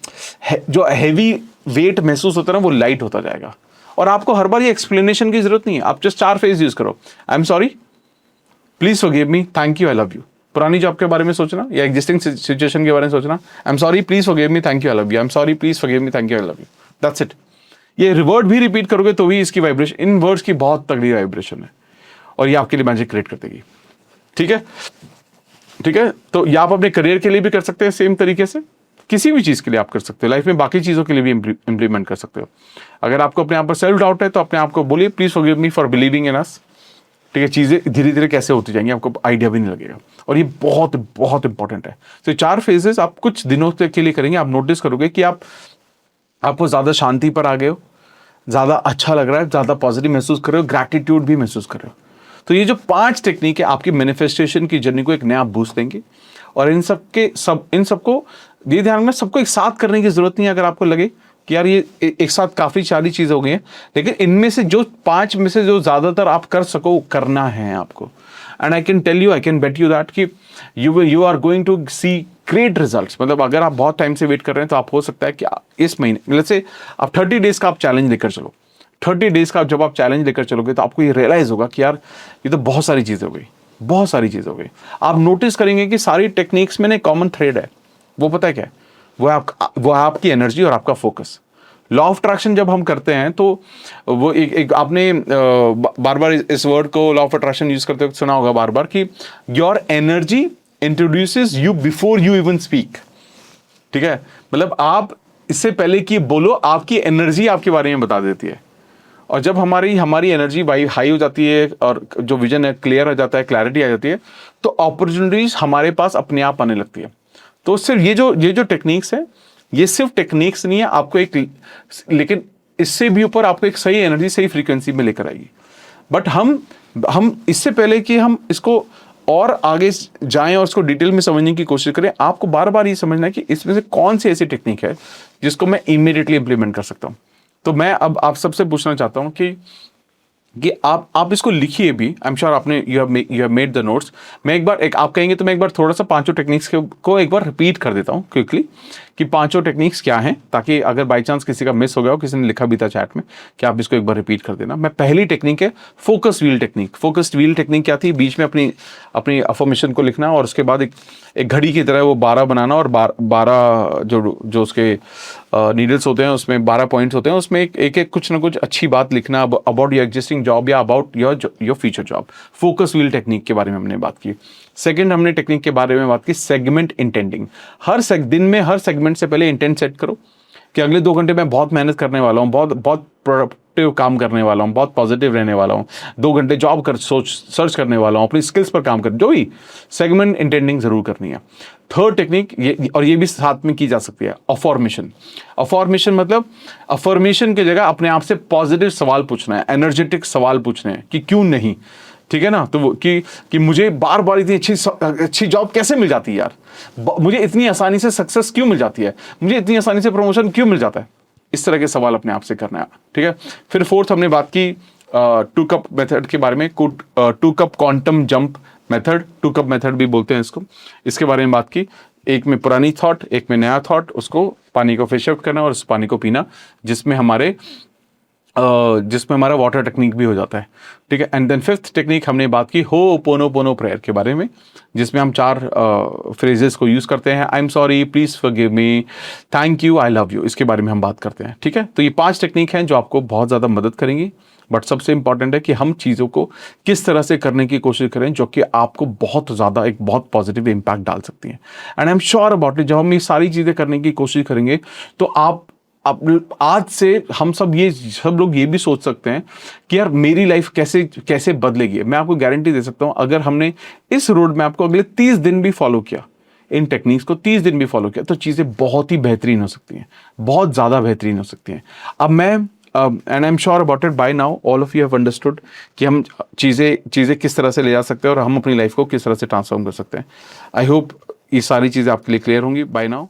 जो हैवी वेट महसूस होता है ना, वो लाइट होता जाएगा। और आपको हर बार ये एक्सप्लेनेशन की जरूरत नहीं है, आप जस्ट 4 फ्रेज यूज करो। आई am sorry, please forgive me, thank you, I love you. पुरानी जॉब के बारे में सोचना या एग्जिस्टिंग सिचुएशन के बारे में सोचना। आई am sorry, please forgive me, thank you, I love you. I am sorry, please forgive me, thank you, I love you. That's it. ये वर्ड भी रिपीट करोगे तो भी इसकी वाइब्रेशन, इन वर्ड्स की बहुत तगड़ी वाइब्रेशन है और ये आपके लिए मैजिक क्रिएट कर देगी। ठीक है, ठीक है। तो ये आप अपने करियर के लिए भी कर सकते हैं सेम तरीके से, किसी भी चीज़ के लिए आप कर सकते हो, लाइफ में बाकी चीज़ों के लिए भी इंप्लीमेंट कर सकते हो। अगर आपको अपने आप पर सेल्फ डाउट है तो अपने आप को बोलिए please forgive me for believing in us. ठीक है, चीज़ें धीरे धीरे कैसे होती जाएंगी आपको आइडिया भी नहीं लगेगा, और ये बहुत बहुत इंपॉर्टेंट है। तो 4 फेजेस आप कुछ दिनों के लिए करेंगे, आप नोटिस करोगे कि आपको ज़्यादा शांति पर आ गए हो, ज़्यादा अच्छा लग रहा है, ज़्यादा पॉजिटिव महसूस कर रहे हो, ग्रैटिट्यूड भी महसूस कर रहे हो। तो ये जो 5 टेक्निक है आपकी मैनिफेस्टेशन की जर्नी को एक नया बूस्ट देंगे। और इन सबको ये ध्यान रखना, सबको एक साथ करने की जरूरत नहीं है। अगर आपको लगे कि यार ये एक साथ काफ़ी सारी चीज़ें हो गई हैं, लेकिन इनमें से जो 5 में से जो ज़्यादातर आप कर सको करना है आपको। And I can tell you, I can bet you that कि you are going to see great results. मतलब अगर आप बहुत टाइम से वेट कर रहे हैं तो आप हो सकता है कि इस महीने, मतलब से आप 30 डेज का आप चैलेंज लेकर चलो। 30 डेज का जब आप चैलेंज लेकर चलोगे तो आपको ये रियलाइज होगा कि यार ये तो बहुत सारी चीज़ें हो गई, बहुत सारी चीज़ें हो गई। आप नोटिस करेंगे कि सारी टेक्निक्स में एक कॉमन थ्रेड है, वो पता है क्या है? वो है आपकी एनर्जी और आपका फोकस। लॉ ऑफ अट्रैक्शन जब हम करते हैं तो वो एक आपने बार बार इस वर्ड को लॉ ऑफ अट्रैक्शन यूज करते वक्त सुना होगा बार बार कि your energy introduces you before you even speak. ठीक है, मतलब आप इससे पहले कि बोलो आपकी एनर्जी आपके बारे में बता देती है। और जब हमारी एनर्जी हाई हो जाती है और जो विजन है क्लियर हो जाता है, क्लैरिटी आ जाती है, तो अपॉर्चुनिटीज हमारे पास अपने आप आने लगती है। तो सिर्फ ये जो टेक्निक्स है, ये सिर्फ टेक्निक्स नहीं है, आपको लेकिन इससे भी ऊपर आपको एक सही एनर्जी सही फ्रीक्वेंसी में लेकर आएगी। बट हम इससे पहले कि हम इसको और आगे जाएं और इसको डिटेल में समझने की कोशिश करें, आपको बार बार ये समझना है कि इसमें से कौन सी ऐसी टेक्निक है जिसको मैं इमीडिएटली इंप्लीमेंट कर सकता हूँ। तो मैं अब आप सबसे पूछना चाहता हूँ कि आप इसको लिखिए भी। आई एम श्योर आपने you have made the notes. मैं एक बार आप कहेंगे तो मैं एक बार थोड़ा सा 5 टेक्निक्स को एक बार रिपीट कर देता हूँ क्विकली कि 5 टेक्निक्स क्या हैं, ताकि अगर बाई चांस किसी का मिस हो गया हो, किसी ने लिखा भी था चैट में, कि आप इसको एक बार रिपीट कर देना। मैं पहली टेक्निक है focus wheel technique. Focused wheel technique क्या थी? बीच में अपनी अफर्मेशन को लिखना और उसके बाद एक घड़ी की तरह वो 12 बनाना, और 12 जो उसके नीडल्स होते हैं उसमें 12 पॉइंट्स होते हैं, उसमें एक कुछ ना कुछ अच्छी बात लिखना अबाउट योर एग्जिस्टिंग जॉब या about your future job. Focus wheel technique के बारे में हमने बात की। सेकंड हमने टेक्निक के बारे में बात की सेगमेंट इंटेंडिंग। दिन में हर सेगमेंट से पहले इंटेंट सेट करो कि अगले 2 घंटे में बहुत मेहनत करने वाला हूँ, बहुत प्रोडक्टिव काम करने वाला हूँ, बहुत पॉजिटिव रहने वाला हूँ, 2 घंटे जॉब सर्च करने वाला हूँ, अपनी स्किल्स पर काम कर, जो भी सेगमेंट इंटेंडिंग जरूर करनी है। थर्ड टेक्निक ये भी साथ में की जा सकती है, अफॉर्मेशन। अफॉर्मेशन मतलब अफर्मेशन की जगह अपने आप से पॉजिटिव सवाल पूछना है, एनर्जेटिक सवाल पूछने हैं कि क्यों नहीं। ठीक है ना? तो वो कि मुझे बार बार इतनी अच्छी जॉब कैसे मिल जाती है यार, मुझे इतनी आसानी से सक्सेस क्यों मिल जाती है, मुझे इतनी आसानी से प्रमोशन क्यों मिल जाता है। इस तरह के सवाल अपने आप से करना है। ठीक है, फिर फोर्थ हमने बात की 2 कप मेथड के बारे में, 2 cup quantum jump method, 2 cup method भी बोलते हैं इसको। इसके बारे में बात की, एक में पुरानी थॉट, एक में नया थॉट, उसको पानी को फिश आउट करना और उस पानी को पीना, जिसमें हमारा वाटर टेक्निक भी हो जाता है। ठीक है, एंड देन फिफ्थ टेक्निक हमने बात की होपोनोपोनो प्रेयर के बारे में, जिसमें हम 4 फ्रेजेस को यूज़ करते हैं। आई am sorry, please forgive me, thank you, I love you, इसके बारे में हम बात करते हैं। ठीक है, तो ये 5 टेक्निक हैं जो आपको बहुत ज़्यादा मदद करेंगी। बट सबसे इंपॉर्टेंट है कि हम चीज़ों को किस तरह से करने की कोशिश करें जो कि आपको बहुत ज़्यादा एक बहुत पॉजिटिव इम्पैक्ट डाल सकती हैं। And I am sure about it, जब हम ये सारी चीज़ें करने की कोशिश करेंगे तो आप आज से हम सब लोग ये भी सोच सकते हैं कि यार मेरी लाइफ कैसे बदलेगी। मैं आपको गारंटी दे सकता हूं, अगर हमने इस रोड मैप को अगले 30 दिन भी फॉलो किया, इन टेक्निक्स को 30 दिन भी फॉलो किया, तो चीज़ें बहुत ही बेहतरीन हो सकती हैं, बहुत ज़्यादा बेहतरीन हो सकती हैं। अब मैं and I am sure about it, by now all of you have understood कि हम चीज़ें किस तरह से ले जा सकते हैं और हम अपनी लाइफ को किस तरह से ट्रांसफॉर्म कर सकते हैं। आई होप ये सारी चीज़ें आपके लिए क्लियर होंगी बाय नाउ।